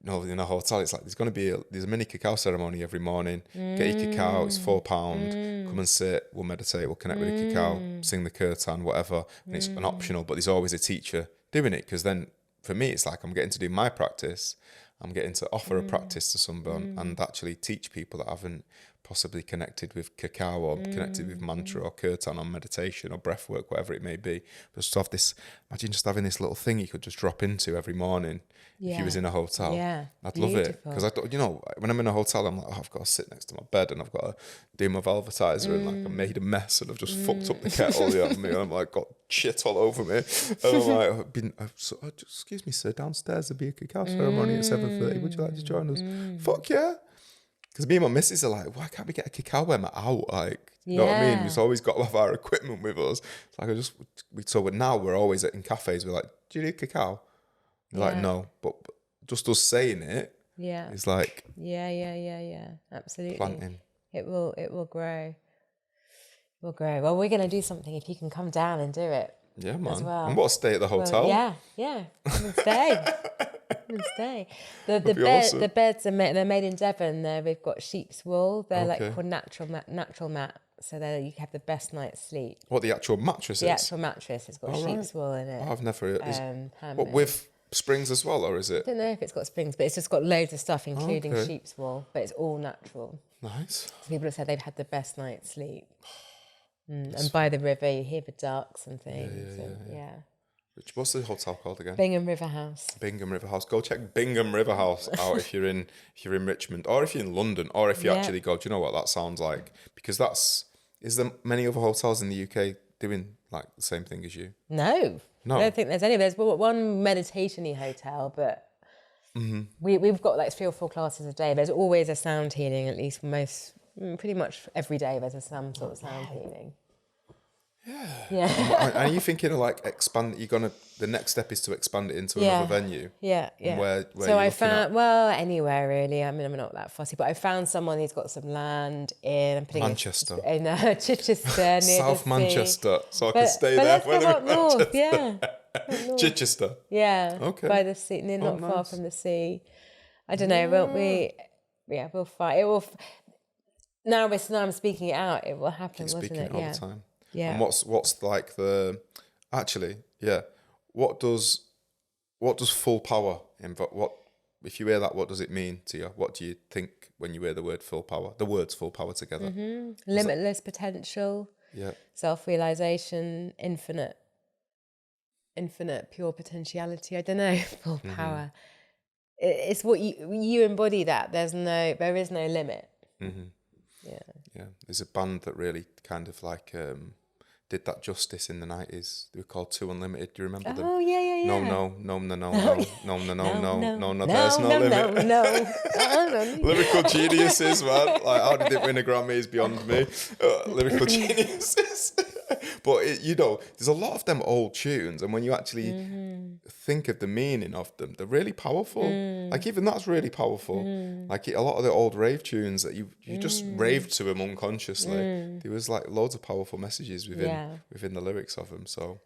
A: in a hotel, it's like there's a mini cacao ceremony every morning. Get your cacao, it's £4. Come and sit, we'll meditate, we'll connect with the cacao, sing the kirtan, whatever. And it's an optional, but there's always a teacher doing it, because then for me, it's like I'm getting to do my practice. I'm getting to offer a practice to someone and actually teach people that haven't possibly connected with cacao or connected with mantra or kirtan or meditation or breath work, whatever it may be. But just to have this, imagine just having this little thing you could just drop into every morning if you was in a hotel.
B: Yeah,
A: I'd love it. Because I thought, you know, when I'm in a hotel, I'm like, oh, I've got to sit next to my bed and I've got to do my Velvetizer and like I made a mess and I've just fucked up the kettle, you know what I mean? And I'm like, got shit all over me. And I'm like, excuse me, sir, downstairs there'll be a cacao ceremony at 7:30. Would you like to join us? Fuck yeah. Because me and my missus are like, why can't we get a cacao when we're out? Like, you know what I mean? We've always got to have our equipment with us. It's like so now we're always in cafes. We're like, do you need cacao? They're like, no. But just us saying it is like,
B: absolutely.
A: Planting.
B: It will grow. It will grow. Well, we're going to do something if you can come down and do it.
A: Yeah, man.
B: As well.
A: And what, stay at the hotel?
B: Well, yeah. Come and stay. Stay. The beds are they're made in Devon. We've got sheep's wool. They're like called natural mat. So you have the best night's sleep.
A: What, the actual mattress is?
B: The actual mattress has got sheep's wool in it.
A: Oh, I've never. What, with springs as well, or is it?
B: I don't know if it's got springs, but it's just got loads of stuff, including sheep's wool. But it's all natural.
A: Nice.
B: So people have said they've had the best night's sleep. And by the river, you hear the ducks and things. Yeah.
A: What's the hotel called again?
B: Bingham Riverhouse.
A: Bingham Riverhouse. Go check Bingham Riverhouse out if you're in Richmond, or if you're in London, or if you actually go, do you know what that sounds like? Because is there many other hotels in the UK doing like the same thing as you?
B: No. I don't think there's any. There's one meditation-y hotel, but we've got like 3 or 4 classes a day. There's always a sound healing, at least pretty much every day there's some sort of sound healing. Yeah.
A: Are you thinking of like the next step is to expand it into another venue?
B: Yeah.
A: And where
B: so I found, anywhere really. I mean, I'm not that fussy, but I found someone who's got some land in
A: Manchester.
B: In Chichester, near
A: South
B: the
A: Manchester.
B: sea.
A: So I can stay there.
B: Let's go up north, yeah.
A: Chichester.
B: Yeah.
A: Okay.
B: By the sea, not far from the sea. I don't know, won't we? Yeah, we'll fight. It will. Now I'm speaking it out. It will happen, wasn't
A: speaking
B: it?
A: all the time.
B: Yeah.
A: And what's like what does full power involve? What, if you hear that, what does it mean to you? What do you think when you hear the word full power? The words full power together.
B: Limitless potential.
A: Yeah.
B: Self-realization, infinite pure potentiality. I don't know. Full power. It's what you embody. That there is no limit. Yeah.
A: There's a band that really kind of like did that justice in the 90s. They were called Two Unlimited. Do you remember them?
B: Oh yeah.
A: No, there's no limit.
B: No.
A: Lyrical geniuses, man. Like, how did it win a Grammy is beyond me. Lyrical geniuses. But there's a lot of them old tunes, and when you actually think of the meaning of them, they're really powerful. Like, even that's really powerful. Like, a lot of the old rave tunes that you just raved to them unconsciously. There was like loads of powerful messages within the lyrics of them. So,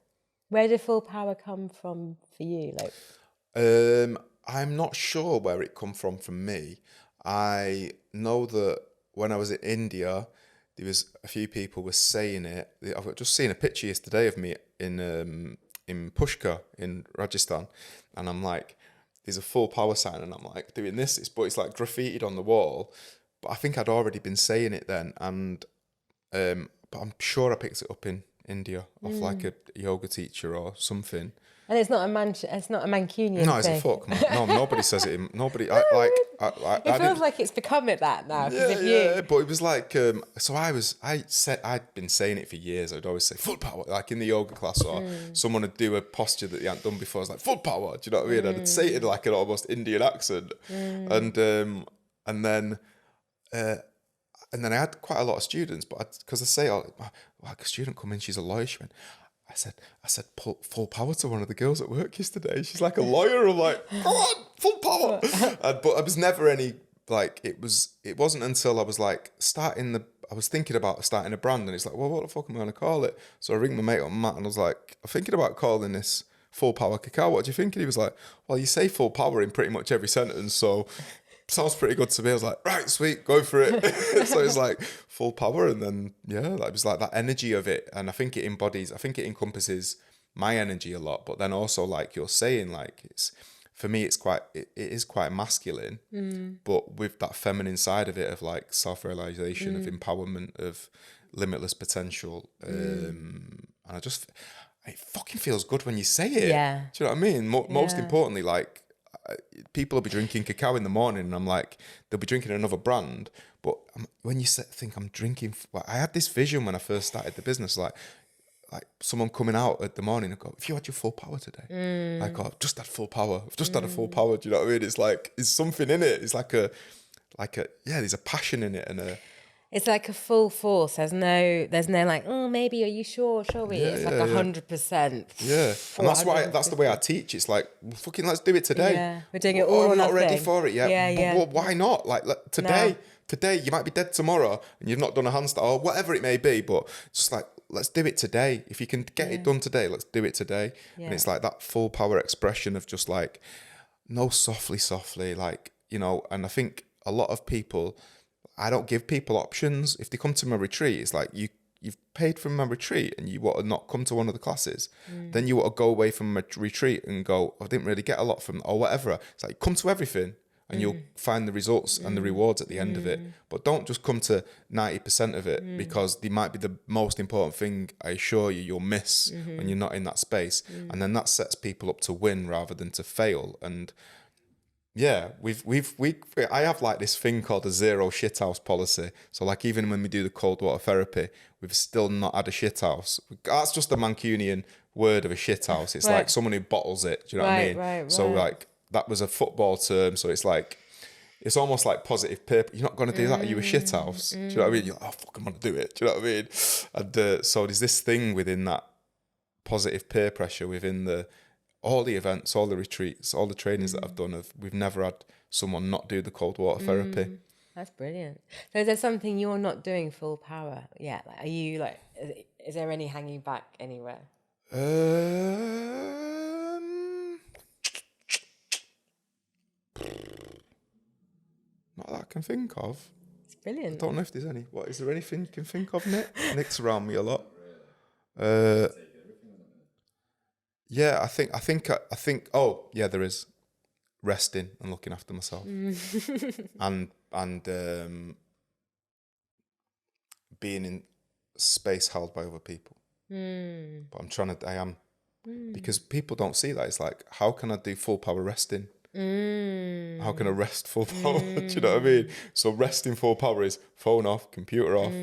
B: where did full power come from for you? Like,
A: I'm not sure where it come from me. I know that when I was in India, there was a few people were saying it. I've just seen a picture yesterday of me in Pushkar in Rajasthan, and I'm like, there's a full power sign, and I'm like doing this, but it's like graffitied on the wall. But I think I'd already been saying it then, and but I'm sure I picked it up in India off like a yoga teacher or something.
B: And it's not a Mancunian
A: No, it's
B: thing.
A: a fuck, man. No, nobody says it. Nobody.
B: It feels like it's become that now.
A: Yeah, but it was like, so I'd been saying it for years. I'd always say full power, like in the yoga class, or someone would do a posture that they hadn't done before. I was like, full power. Do you know what I mean? I'd say it in like an almost Indian accent, and then I had quite a lot of students, but because I say, like a student come in, she's a lawyer. She went, I said, full power to one of the girls at work yesterday. She's like a lawyer. I'm like, come on, full power. But I was never any, like, it wasn't until I was like I was thinking about starting a brand, and it's like, well, what the fuck am I going to call it? So I ring my mate on Matt, and I was like, I'm thinking about calling this Full Power Cacao. What do you think? And he was like, well, you say full power in pretty much every sentence, so sounds pretty good to me. I was like, right, sweet, go for it. So it's like full power, and then that was like that energy of it, and I think it encompasses my energy a lot. But then also, like you're saying, like for me, it is quite masculine, but with that feminine side of it, of like self-realization, of empowerment, of limitless potential. And it fucking feels good when you say it.
B: Yeah.
A: Do you know what I mean? Most importantly, like, people will be drinking cacao in the morning, and I'm like, they'll be drinking another brand. But when you think I'm drinking, I had this vision when I first started the business, like someone coming out at the morning and go, "Have you had your full power today?" Like, "Oh, I've just had full power. I've just had a full power." Do you know what I mean? It's like, it's something in it. It's like a there's a passion in it, and
B: it's like a full force. There's no like, oh, maybe, are you sure? Shall we? It's like 100%.
A: Yeah, and that's the way I teach. It's like, well, fucking, let's do it today.
B: Yeah, we're doing it all or
A: I'm not
B: nothing.
A: ready for it yet.
B: Yeah.
A: But why not? Like, today, you might be dead tomorrow, and you've not done a handstand or whatever it may be. But it's just like, let's do it today. If you can get it done today, let's do it today. Yeah. And it's like that full power expression of just like, no softly, like, you know. And I think a lot of people, I don't give people options. If they come to my retreat, it's like, you've paid for my retreat and you want to not come to one of the classes. Then you want to go away from my retreat and go, I didn't really get a lot from, or whatever. It's like, come to everything and you'll find the results and the rewards at the end of it. But don't just come to 90% of it, because they might be the most important thing, I assure you'll miss when you're not in that space. And then that sets people up to win rather than to fail. And yeah, I have like this thing called a 0 shithouse policy. So like, even when we do the cold water therapy, we've still not had a shithouse. That's just a Mancunian word of a shithouse. It's like someone who bottles it. Do you know what I mean?
B: Right.
A: So like, that was a football term. So it's like, it's almost like positive peer. You're not going to do that. Are you a shithouse? Do you know what I mean? You're like, oh, fuck, I'm going to do it. Do you know what I mean? And so there's this thing within that positive peer pressure within all the events, all the retreats, all the trainings that I've done, we've never had someone not do the cold water therapy.
B: That's brilliant. So is there something you're not doing full power yet? Like, are you like, is there any hanging back anywhere?
A: Not that I can think of.
B: It's brilliant.
A: I don't know if there's any. Is there anything you can think of, Nick? Nick's around me a lot. Yeah, I think. Oh, yeah, there is resting and looking after myself, and being in space held by other people. But I am, because people don't see that. It's like, how can I do full power resting? How can I rest full power? Do you know what I mean? So resting full power is phone off, computer off,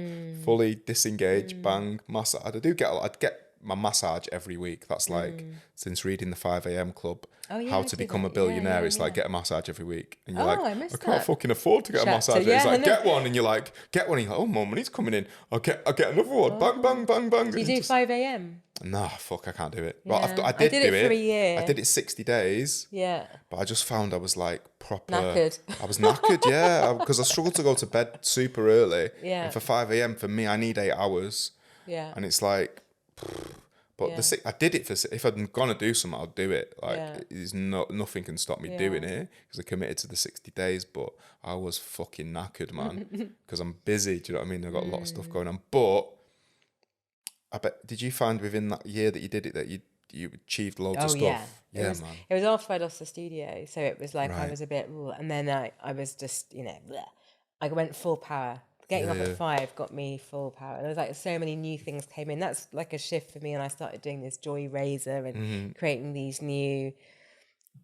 A: fully disengage, bang, massage. I'd get my massage every week. That's like, since reading the 5 a.m. Club, How to Become a Billionaire. It's like, get a massage every week. And you're I can't fucking afford to get a massage. It's like, get one, and you're like, and you're like, oh, more money's coming in. I'll get another one. Bang, bang, bang, bang.
B: Do you do 5 a.m.?
A: Nah, fuck, I can't do it. Well,
B: Yeah.
A: I did do it
B: for a year.
A: I did it 60 days.
B: Yeah.
A: But I just found I was like proper...
B: Knackered.
A: I was knackered, yeah. Because I struggled to go to bed super early.
B: Yeah.
A: And for 5 a.m, for me, I need 8 hours.
B: Yeah.
A: And it's like... But I did it if I'm going to do something, I'll do it. Like, nothing can stop me doing it, because I committed to the 60 days. But I was fucking knackered, man. Because I'm busy, do you know what I mean? I've got a lot of stuff going on. But... I bet, did you find within that year that you did it that you achieved loads of stuff?
B: Yeah,
A: man.
B: It was after I lost the studio, so it was like I was a bit, and then I was just, bleh. I went full power. Getting up at 5 got me full power. There was like so many new things came in. That's like a shift for me, and I started doing this Joy Razor and creating these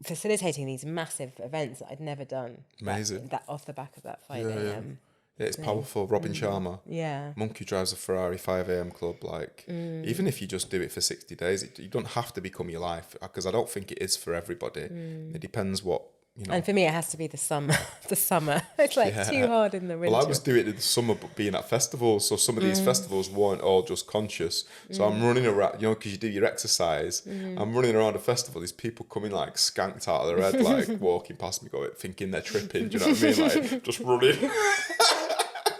B: facilitating these massive events that I'd never done.
A: Amazing.
B: That off the back of that 5 a.m.
A: Yeah, it's powerful. Robin Sharma.
B: Yeah.
A: Monk who drives a Ferrari 5 a.m. club. Like, even if you just do it for 60 days, you don't have to become your life, because I don't think it is for everybody. It depends what,
B: And for me, it has to be the summer. It's like too hard in the winter.
A: Well, I was doing it in the summer, but being at festivals. So some of these festivals weren't all just conscious. So I'm running around, because you do your exercise. I'm running around a festival. These people coming like skanked out of their head, like walking past me, thinking they're tripping. Do you know what I mean? Like, just running.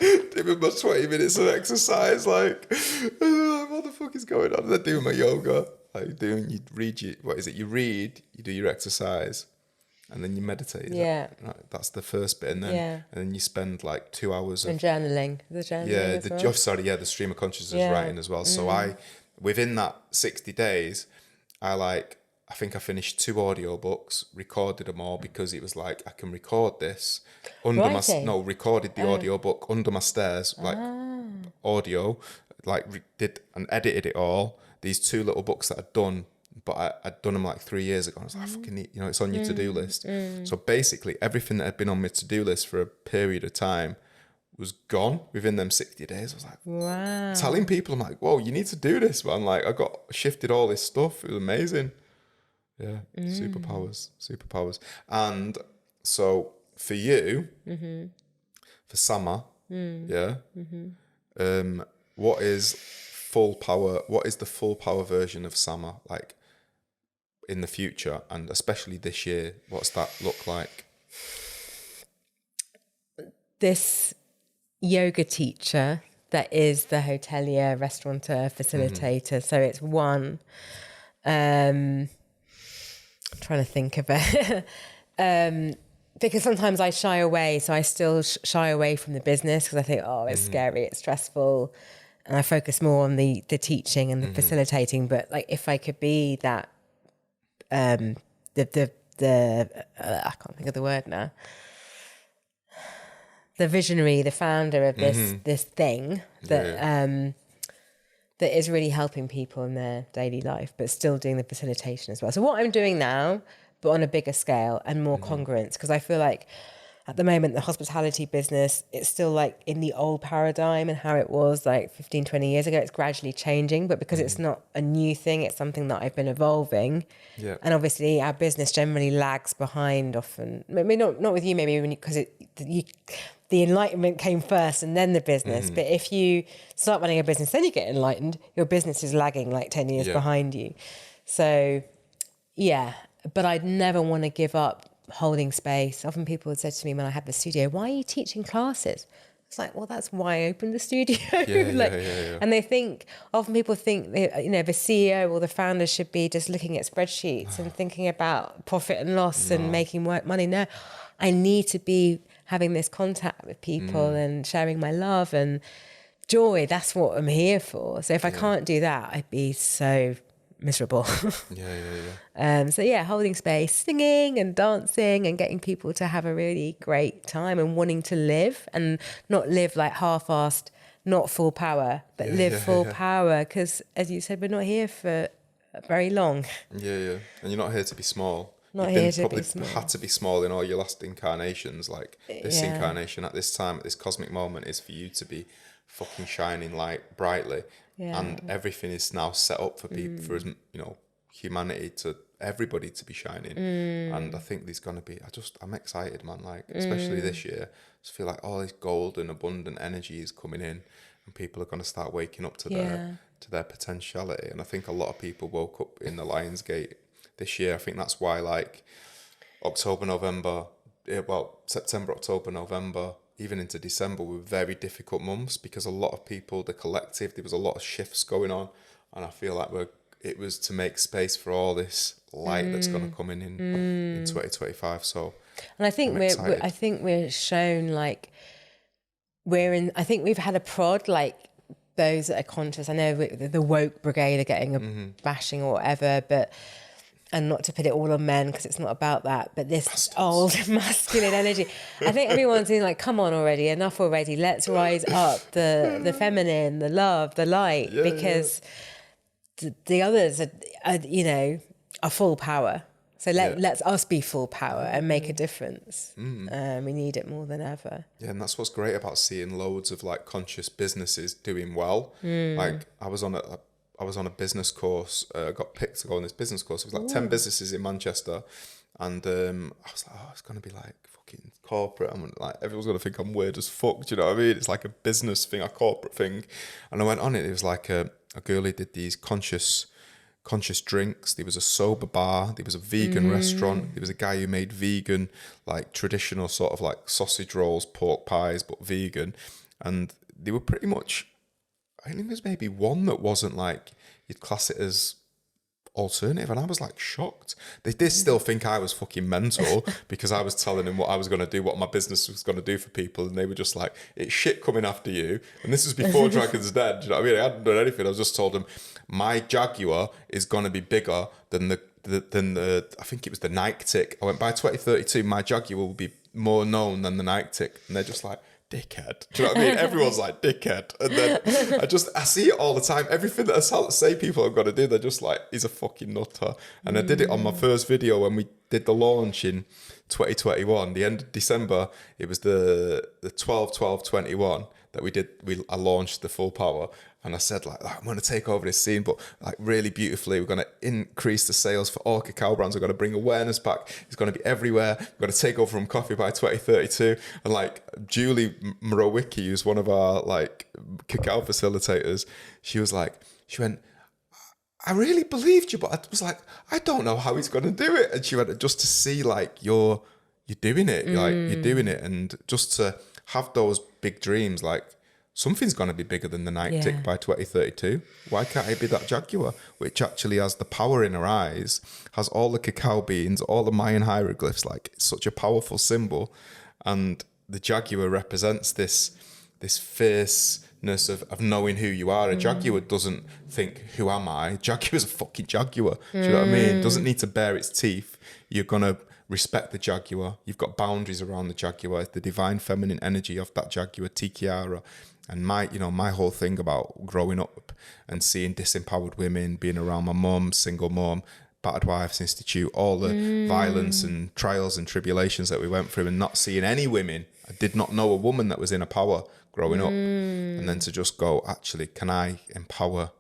A: Doing my 20 minutes of exercise, like, what the fuck is going on? And then doing my yoga. Like, you read, you do your exercise, and then you meditate. That's the first bit, and then you spend like 2 hours
B: and journaling. The
A: stream of consciousness writing as well. So within that 60 days, I think I finished 2 audiobooks, recorded them all because it was like, I can record this under recorded the audiobook under my stairs, like audio, like did and edited it all. These 2 little books that I'd done, but I'd done them like 3 years ago. I was like, I fucking need, it's on your to-do list. So basically everything that had been on my to-do list for a period of time was gone within them 60 days. I was like,
B: wow.
A: Telling people, I'm like, whoa, you need to do this, man. Like, I got shifted all this stuff. It was amazing. Yeah, superpowers. And so for you, for Sama, what is full power? What is the full power version of Sama like in the future, and especially this year? What's that look like?
B: This yoga teacher that is the hotelier, restaurateur, facilitator. So it's one. Trying to think of it. Because sometimes I shy away, so I still shy away from the business because I think, oh, it's scary, it's stressful, and I focus more on the teaching and the facilitating. But like, if I could be that, I can't think of the word now. The visionary, the founder of this thing that that is really helping people in their daily life, but still doing the facilitation as well. So what I'm doing now, but on a bigger scale and more congruence, because I feel like at the moment, the hospitality business, it's still like in the old paradigm and how it was like 15, 20 years ago. It's gradually changing, but because it's not a new thing, it's something that I've been evolving. Yeah. And obviously our business generally lags behind often. Maybe not with you, maybe because the enlightenment came first and then the business. But if you start running a business, then you get enlightened, your business is lagging like 10 years behind you. So, yeah, but I'd never want to give up holding space. Often people would say to me when I had the studio, why are you teaching classes? It's like, well, that's why I opened the studio. And they think, often people think, the CEO or the founder should be just looking at spreadsheets and thinking about profit and loss and making money. No, I need to be having this contact with people and sharing my love and joy. That's what I'm here for. So if I can't do that, I'd be so miserable. So holding space, singing and dancing and getting people to have a really great time and wanting to live and not live like half-assed, not full power, but live full power. Because as you said, we're not here for very long.
A: And you're not here to be small.
B: Not
A: You've
B: here to
A: probably
B: be small.
A: had to be small in all your last incarnations. Like this incarnation at this time, at this cosmic moment, is for you to be fucking shining light brightly. And everything is now set up for people, for humanity, to everybody to be shining. And I think there's gonna be. I'm excited, man. Like especially this year, I just feel like all this golden, abundant energy is coming in, and people are gonna start waking up to their potentiality. And I think a lot of people woke up in the Lion's Gate this year. I think that's why like September, October, November, even into December were very difficult months because a lot of people, the collective, there was a lot of shifts going on, and I feel like it was to make space for all this light that's going to come in 2025. So,
B: and I think we're shown like I think we've had a prod like those that are conscious. I know the woke brigade are getting a bashing or whatever, but. And not to put it all on men because it's not about that, but this old masculine energy. I think everyone's in like, come on already, enough already. Let's rise up the feminine, the love, the light, because the others are full power. So let's us be full power and make a difference. We need it more than ever. Yeah,
A: and that's what's great about seeing loads of like conscious businesses doing well. Like I was on a business course. I got picked to go on this business course. It was like 10 businesses in Manchester. And I was like, oh, it's going to be like fucking corporate. I'm like, everyone's going to think I'm weird as fuck. Do you know what I mean? It's like a business thing, a corporate thing. And I went on it. It was like a girl who did these conscious drinks. There was a sober bar. There was a vegan restaurant. There was a guy who made vegan, like traditional sort of like sausage rolls, pork pies, but vegan. And they were pretty much... I think there's maybe one that wasn't like, you'd class it as alternative, and I was like shocked. They did still think I was fucking mental because I was telling them what I was going to do, what my business was going to do for people, and they were just like, it's shit coming after you. And this was before Dragon's Den. Do you know what I mean? I hadn't done anything. I was just told them my Jaguar is going to be bigger than the I think it was the Nike Tick. I went, by 2032 my Jaguar will be more known than the Nike Tick. And they're just like, dickhead. Do you know what I mean? Everyone's like, dickhead. And then I see it all the time. Everything that I say people have got to do, they're just like, he's a fucking nutter. And I did it on my first video when we did the launch in 2021, the end of December. It was the 12/12/21 that I launched the Full Power. And I said, like, I'm going to take over this scene, but like really beautifully, we're going to increase the sales for all cacao brands. We're going to bring awareness back. It's going to be everywhere. We're going to take over from coffee by 2032. And like Julie Mrowicki, who's one of our like cacao facilitators, she went, I really believed you, but I was like, I don't know how he's going to do it. And she went, just to see like you're doing it, like you're doing it, and just to have those big dreams, like, something's going to be bigger than the Nike Tick by 2032. Why can't it be that Jaguar, which actually has the power in her eyes, has all the cacao beans, all the Mayan hieroglyphs, like, it's such a powerful symbol. And the Jaguar represents this fierceness of knowing who you are. A Jaguar doesn't think, who am I? Jaguar's a fucking Jaguar. Do you know what I mean? It doesn't need to bare its teeth. You're going to respect the Jaguar. You've got boundaries around the Jaguar, the divine feminine energy of that Jaguar, Tikiara. And my whole thing about growing up and seeing disempowered women, being around my mum, single mum, battered wives institute, all the violence and trials and tribulations that we went through, and not seeing any women. I did not know a woman that was in a power growing up. And then to just go, actually, can I empower?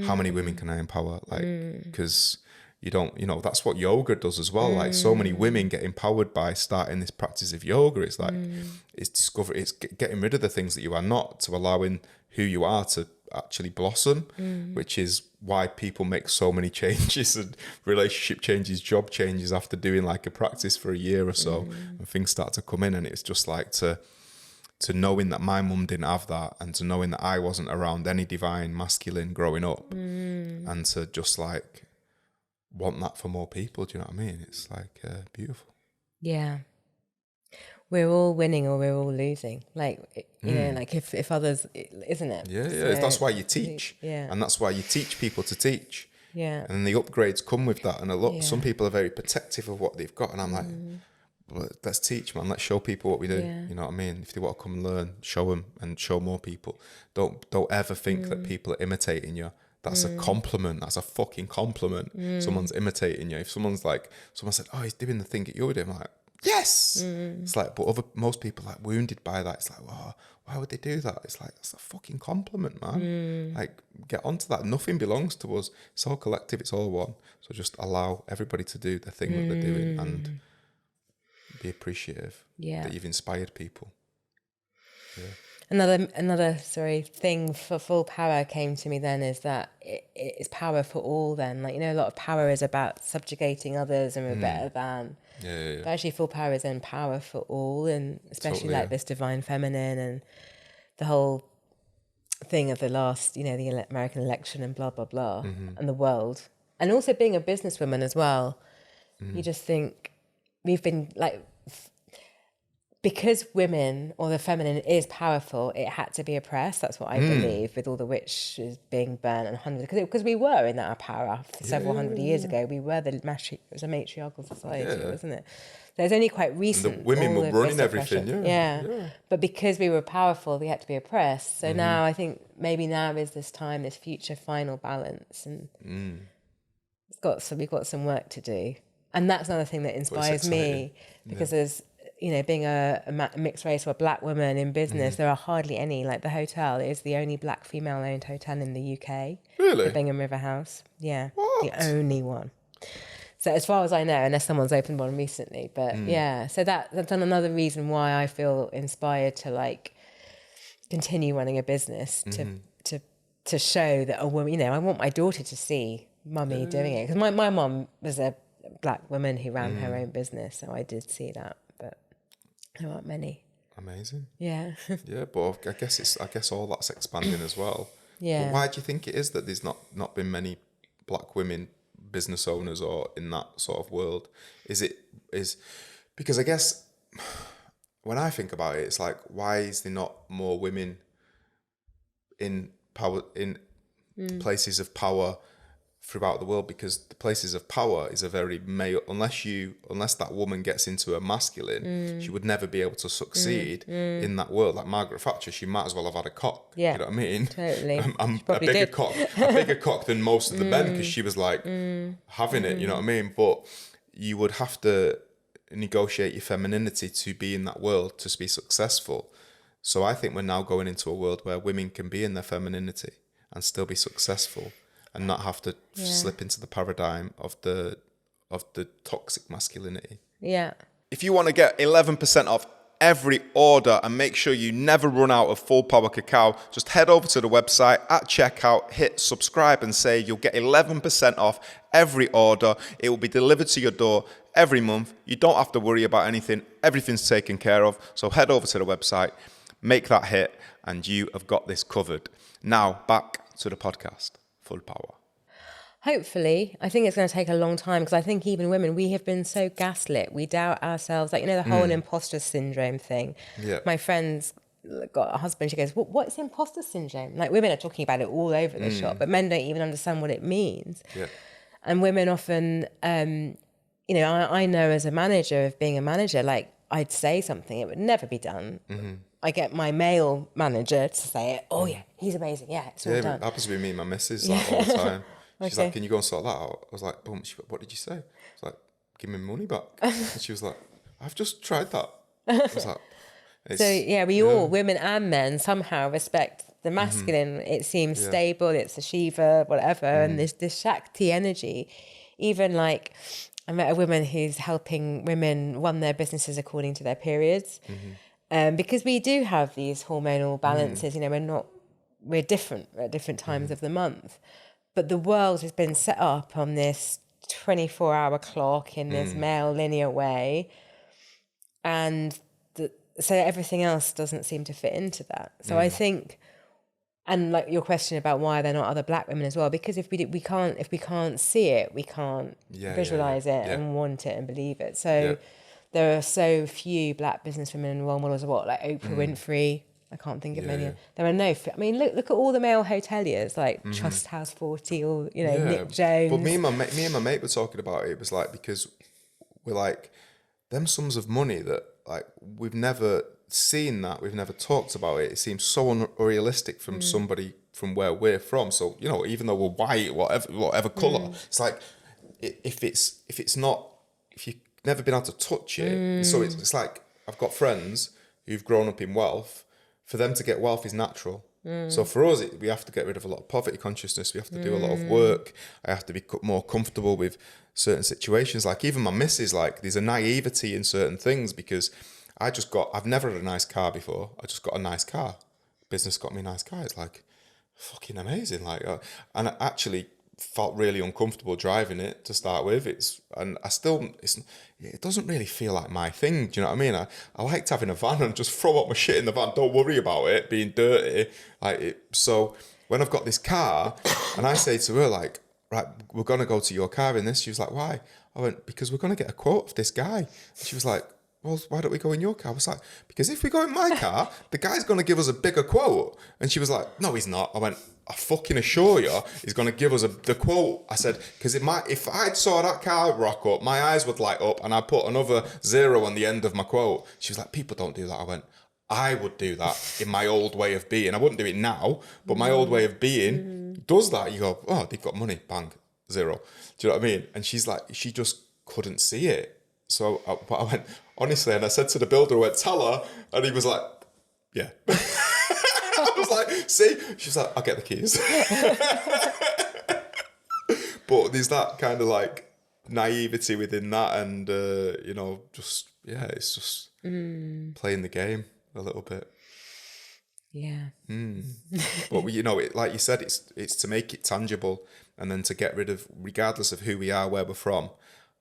A: How many women can I empower? Like, because you don't, that's what yoga does as well. Like, so many women get empowered by starting this practice of yoga. It's like, it's getting rid of the things that you are not, to allowing who you are to actually blossom, which is why people make so many changes and relationship changes, job changes after doing like a practice for a year or so, and things start to come in. And it's just like to knowing that my mum didn't have that, and to knowing that I wasn't around any divine masculine growing up, and to just like want that for more people. Do you know what I mean? It's like beautiful.
B: Yeah. We're all winning or we're all losing. Like, you know, like if others, isn't it?
A: Yeah,
B: So,
A: that's why you teach.
B: Yeah.
A: And that's why you teach people to teach.
B: Yeah.
A: And the upgrades come with that. And some people are very protective of what they've got. And I'm like, well, let's teach, man. Let's show people what we do.
B: Yeah.
A: You know what I mean? If they want to come and learn, show them and show more people. Don't ever think that people are imitating you. That's a compliment. That's a fucking compliment. Someone's imitating you. If someone said, oh, he's doing the thing that you're doing, I'm like, yes. It's like, but most people are like wounded by that. It's like, wow, why would they do that? It's like, that's a fucking compliment, man. Like, get onto that. Nothing belongs to us. It's all collective. It's all one. So just allow everybody to do the thing that they're doing, and be appreciative that you've inspired people. Yeah.
B: Another thing for Full Power came to me then is that it's power for all then. Like, a lot of power is about subjugating others and we're better than.
A: Yeah.
B: But actually Full Power is then power for all, and especially totally, this divine feminine and the whole thing of the last, the American election and blah, blah, blah, and the world. And also being a businesswoman as well. You just think we've been like... Because women or the feminine is powerful, it had to be oppressed. That's what I believe, with all the witches being burnt and hundreds. Because we were in that power several hundred years ago. We were it was a matriarchal society, wasn't it? So it's only quite recent.
A: And the women were running everything,
B: yeah. But because we were powerful, we had to be oppressed. So now I think maybe now is this time, this future final balance, and we've got some work to do. And that's another thing that inspires me, because there's, being a mixed race or a black woman in business, there are hardly any. Like, the hotel is the only black female-owned hotel in the UK.
A: Really?
B: The Bingham Riverhouse. Yeah.
A: What?
B: The only one. So as far as I know, unless someone's opened one recently. But so that's another reason why I feel inspired to like continue running a business, to show that a woman, I want my daughter to see mummy doing it. Because my mum was a black woman who ran her own business, so I did see that. There aren't many.
A: Amazing.
B: Yeah.
A: Yeah, but I guess all that's expanding as well.
B: Yeah.
A: But why do you think it is that there's not been many black women business owners or in that sort of world? Is because I guess when I think about it, it's like, why is there not more women in power, in places of power throughout the world? Because the places of power is a very male, unless that woman gets into a masculine, she would never be able to succeed in that world. Like Margaret Thatcher, she might as well have had a cock.
B: Yeah,
A: you know what I mean?
B: Totally.
A: I'm a bigger cock than most of the men, because she was like having it, you know what I mean? But you would have to negotiate your femininity to be in that world to be successful. So I think we're now going into a world where women can be in their femininity and still be successful, and not have to slip into the paradigm of the toxic masculinity.
B: Yeah.
A: If you want to get 11% off every order and make sure you never run out of full power cacao, just head over to the website at checkout, hit subscribe and say you'll get 11% off every order. It will be delivered to your door every month. You don't have to worry about anything. Everything's taken care of. So head over to the website, make that hit, and you have got this covered. Now back to the podcast. Full power.
B: Hopefully. I think it's going to take a long time, because I think even women, we have been so gaslit. We doubt ourselves. Like, the whole imposter syndrome thing.
A: Yeah.
B: My friend's got a husband. She goes, what's imposter syndrome? Like, women are talking about it all over the shop, but men don't even understand what it means.
A: Yeah.
B: And women often, I know as a manager, of being a manager, like, I'd say something, it would never be done. I get my male manager to say it. Oh yeah, he's amazing. Yeah, it's all done.
A: It happens with me and my missus like all the time. She's like, "Can you go and sort that out?" I was like, "Boom." She went, "What did you say?" I was like, "Give me my money back." And she was like, "I've just tried that." I was like,
B: we all, women and men, somehow respect the masculine. It seems stable. It's a Shiva, whatever, and this Shakti energy. Even like, I met a woman who's helping women run their businesses according to their periods. Because we do have these hormonal balances, we're different at different times of the month. But the world has been set up on this 24-hour clock in this male linear way. And so everything else doesn't seem to fit into that. So I think, and like your question about why there are not other black women as well, because if we can't see it, we can't visualize it and want it and believe it. So there are so few black businesswomen and role models of like Oprah Winfrey. I can't think of many. There are no. I mean, look at all the male hoteliers like Trust House 40 or Nick Jones.
A: But me and my mate were talking about it. It was like, because we're like, them sums of money that like we've never seen, that we've never talked about it. It seems so unrealistic from somebody from where we're from. So even though we're white, whatever color, it's like if you've never been able to touch it. So it's like, I've got friends who've grown up in wealth. For them to get wealth is natural. So for us, we have to get rid of a lot of poverty consciousness. We have to do a lot of work. I have to be more comfortable with certain situations. Like even my missus, like there's a naivety in certain things, because I've never had a nice car before. I just got a nice car. Business got me a nice car. It's like fucking amazing. Like, and I actually felt really uncomfortable driving it to start with. It doesn't really feel like my thing. Do you know what I mean? I liked having a van and just throw up my shit in the van. Don't worry about it being dirty. So when I've got this car and I say to her like, right, we're going to go to your car in this. She was like, why? I went, because we're going to get a quote of this guy. And she was like, well, why don't we go in your car? I was like, because if we go in my car, the guy's going to give us a bigger quote. And she was like, no, he's not. I went, I fucking assure you, he's going to give us the quote. I said, because if I saw that car rock up, my eyes would light up and I put another 0 on the end of my quote. She was like, people don't do that. I went, I would do that in my old way of being. I wouldn't do it now, but my old way of being does that. You go, oh, they've got money, bang, 0. Do you know what I mean? And she's like, she just couldn't see it. So I went, honestly, and I said to the builder, I went, tell her. And he was like, yeah. I was like, see? She's like, I'll get the keys. But there's that kind of like naivety within that. And, it's just playing the game a little bit.
B: Yeah.
A: But, like you said, it's to make it tangible and then to get rid of, regardless of who we are, where we're from,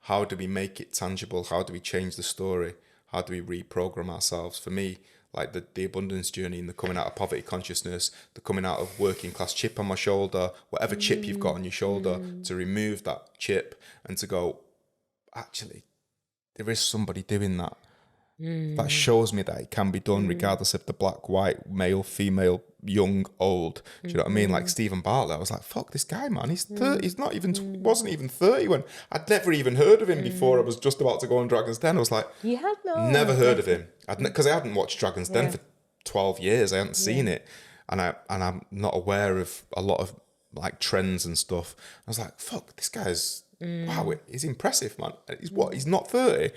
A: how do we make it tangible? How do we change the story? How do we reprogram ourselves? For me, like the abundance journey and the coming out of poverty consciousness, the coming out of working class chip on my shoulder, whatever chip you've got on your shoulder, to remove that chip and to go, actually, there is somebody doing that. That shows me that it can be done regardless of the black, white, male, female, young, old. Do you know what I mean? Like Stephen Bartlett, I was like, fuck this guy, man. He's 30. He's not even, wasn't even 30 when I'd never even heard of him before I was just about to go on Dragon's Den. I was like,
B: You had
A: never heard of him. Because I hadn't watched Dragon's Den for 12 years. I hadn't seen it. And I'm not aware of a lot of like trends and stuff. I was like, fuck, this guy's, wow, he's impressive, man. He's what? He's not 30.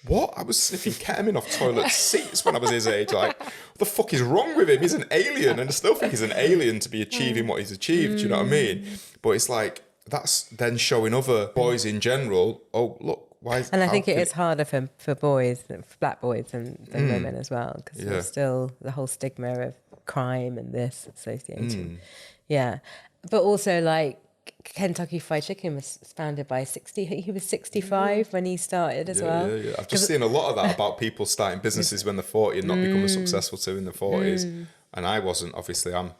A: What? I was sniffing ketamine off toilet seats when I was his age. Like, what the fuck is wrong with him? He's an alien. And I still think he's an alien to be achieving what he's achieved. Do you know what I mean? But it's like, that's then showing other boys in general, oh, look, why is...
B: And I think it is harder for boys, for black boys than women as well, because there's still the whole stigma of crime and this associated. Yeah. But also, like, Kentucky Fried Chicken was founded by he was 65 when he started as well.
A: Yeah. I've just seen a lot of that about people starting businesses when they're 40 and not becoming successful too in their 40s. And I wasn't, obviously. I'm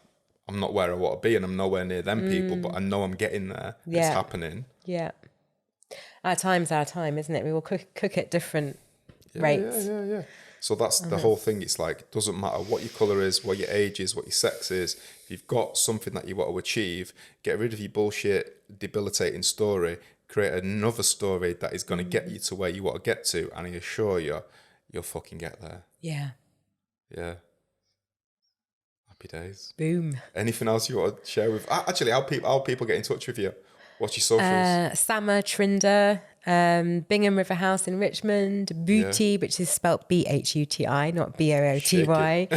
A: not where I want to be and I'm nowhere near them people, but I know I'm getting there. It's happening.
B: Yeah. Our time's our time, isn't it? We will cook at different rates.
A: Yeah. So that's the whole thing. It's like, it doesn't matter what your colour is, what your age is, what your sex is. If you've got something that you want to achieve, get rid of your bullshit, debilitating story, create another story that is going to get you to where you want to get to. And I assure you, you'll fucking get there.
B: Yeah.
A: Yeah. Happy days.
B: Boom.
A: Anything else you want to share with... Actually, how people get in touch with you? What's your socials?
B: Sama Trinder, Bingham Riverhouse in Richmond, Bhuti, which is spelt Bhuti, not Booty.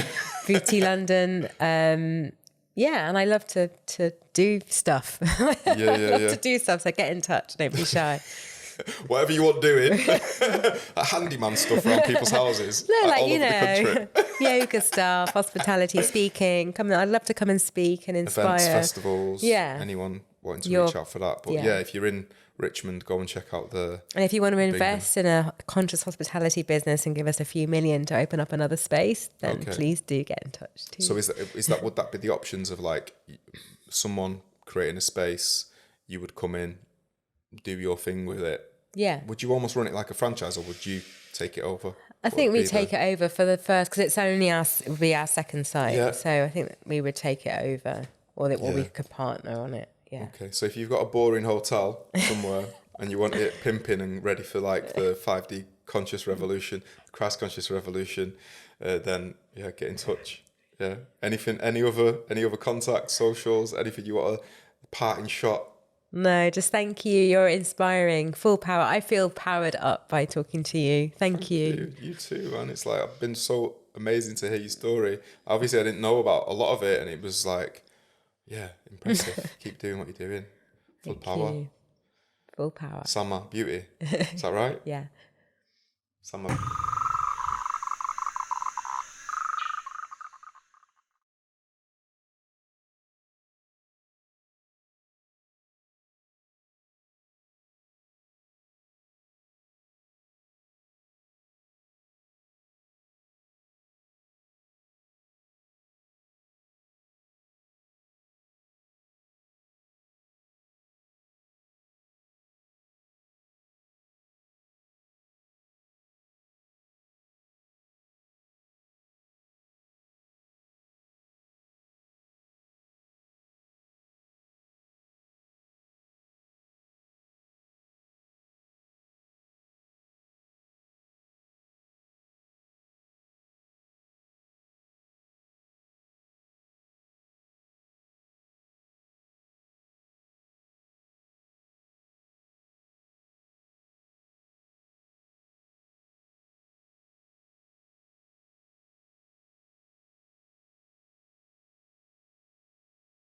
B: Bhuti London. And I love to do stuff. I love to do stuff, so get in touch, don't be shy.
A: Whatever you want doing. Handyman stuff around people's houses.
B: No, like,
A: all over the country.
B: Yoga stuff, hospitality, speaking. I'd love to come and speak and inspire.
A: Events, festivals, anyone wanting to reach out for that. But if you're in Richmond, go and check out
B: And if you want to invest in a conscious hospitality business and give us a few million to open up another space, then please do get in touch too.
A: So would that be the options of like someone creating a space, you would come in, do your thing with it?
B: Yeah.
A: Would you almost run it like a franchise, or would you take it over?
B: I think we take it over for the first, because it's only us, it would be our second site. Yeah. So I think that we would take it over, or we could partner on it. Yeah.
A: Okay, so if you've got a boring hotel somewhere and you want it pimping and ready for like the 5D conscious revolution, Christ conscious revolution, then get in touch. Yeah. Anything? Any other contacts, socials? Anything you want a parting shot?
B: No, just thank you. You're inspiring. Full power. I feel powered up by talking to you. Thank you.
A: You too, man. It's like, I've been so amazing to hear your story. Obviously, I didn't know about a lot of it, and it was like, impressive. Keep doing what you're doing. Full power.
B: Full power.
A: Sama, beauty. Is that right?
B: Yeah.
A: Sama.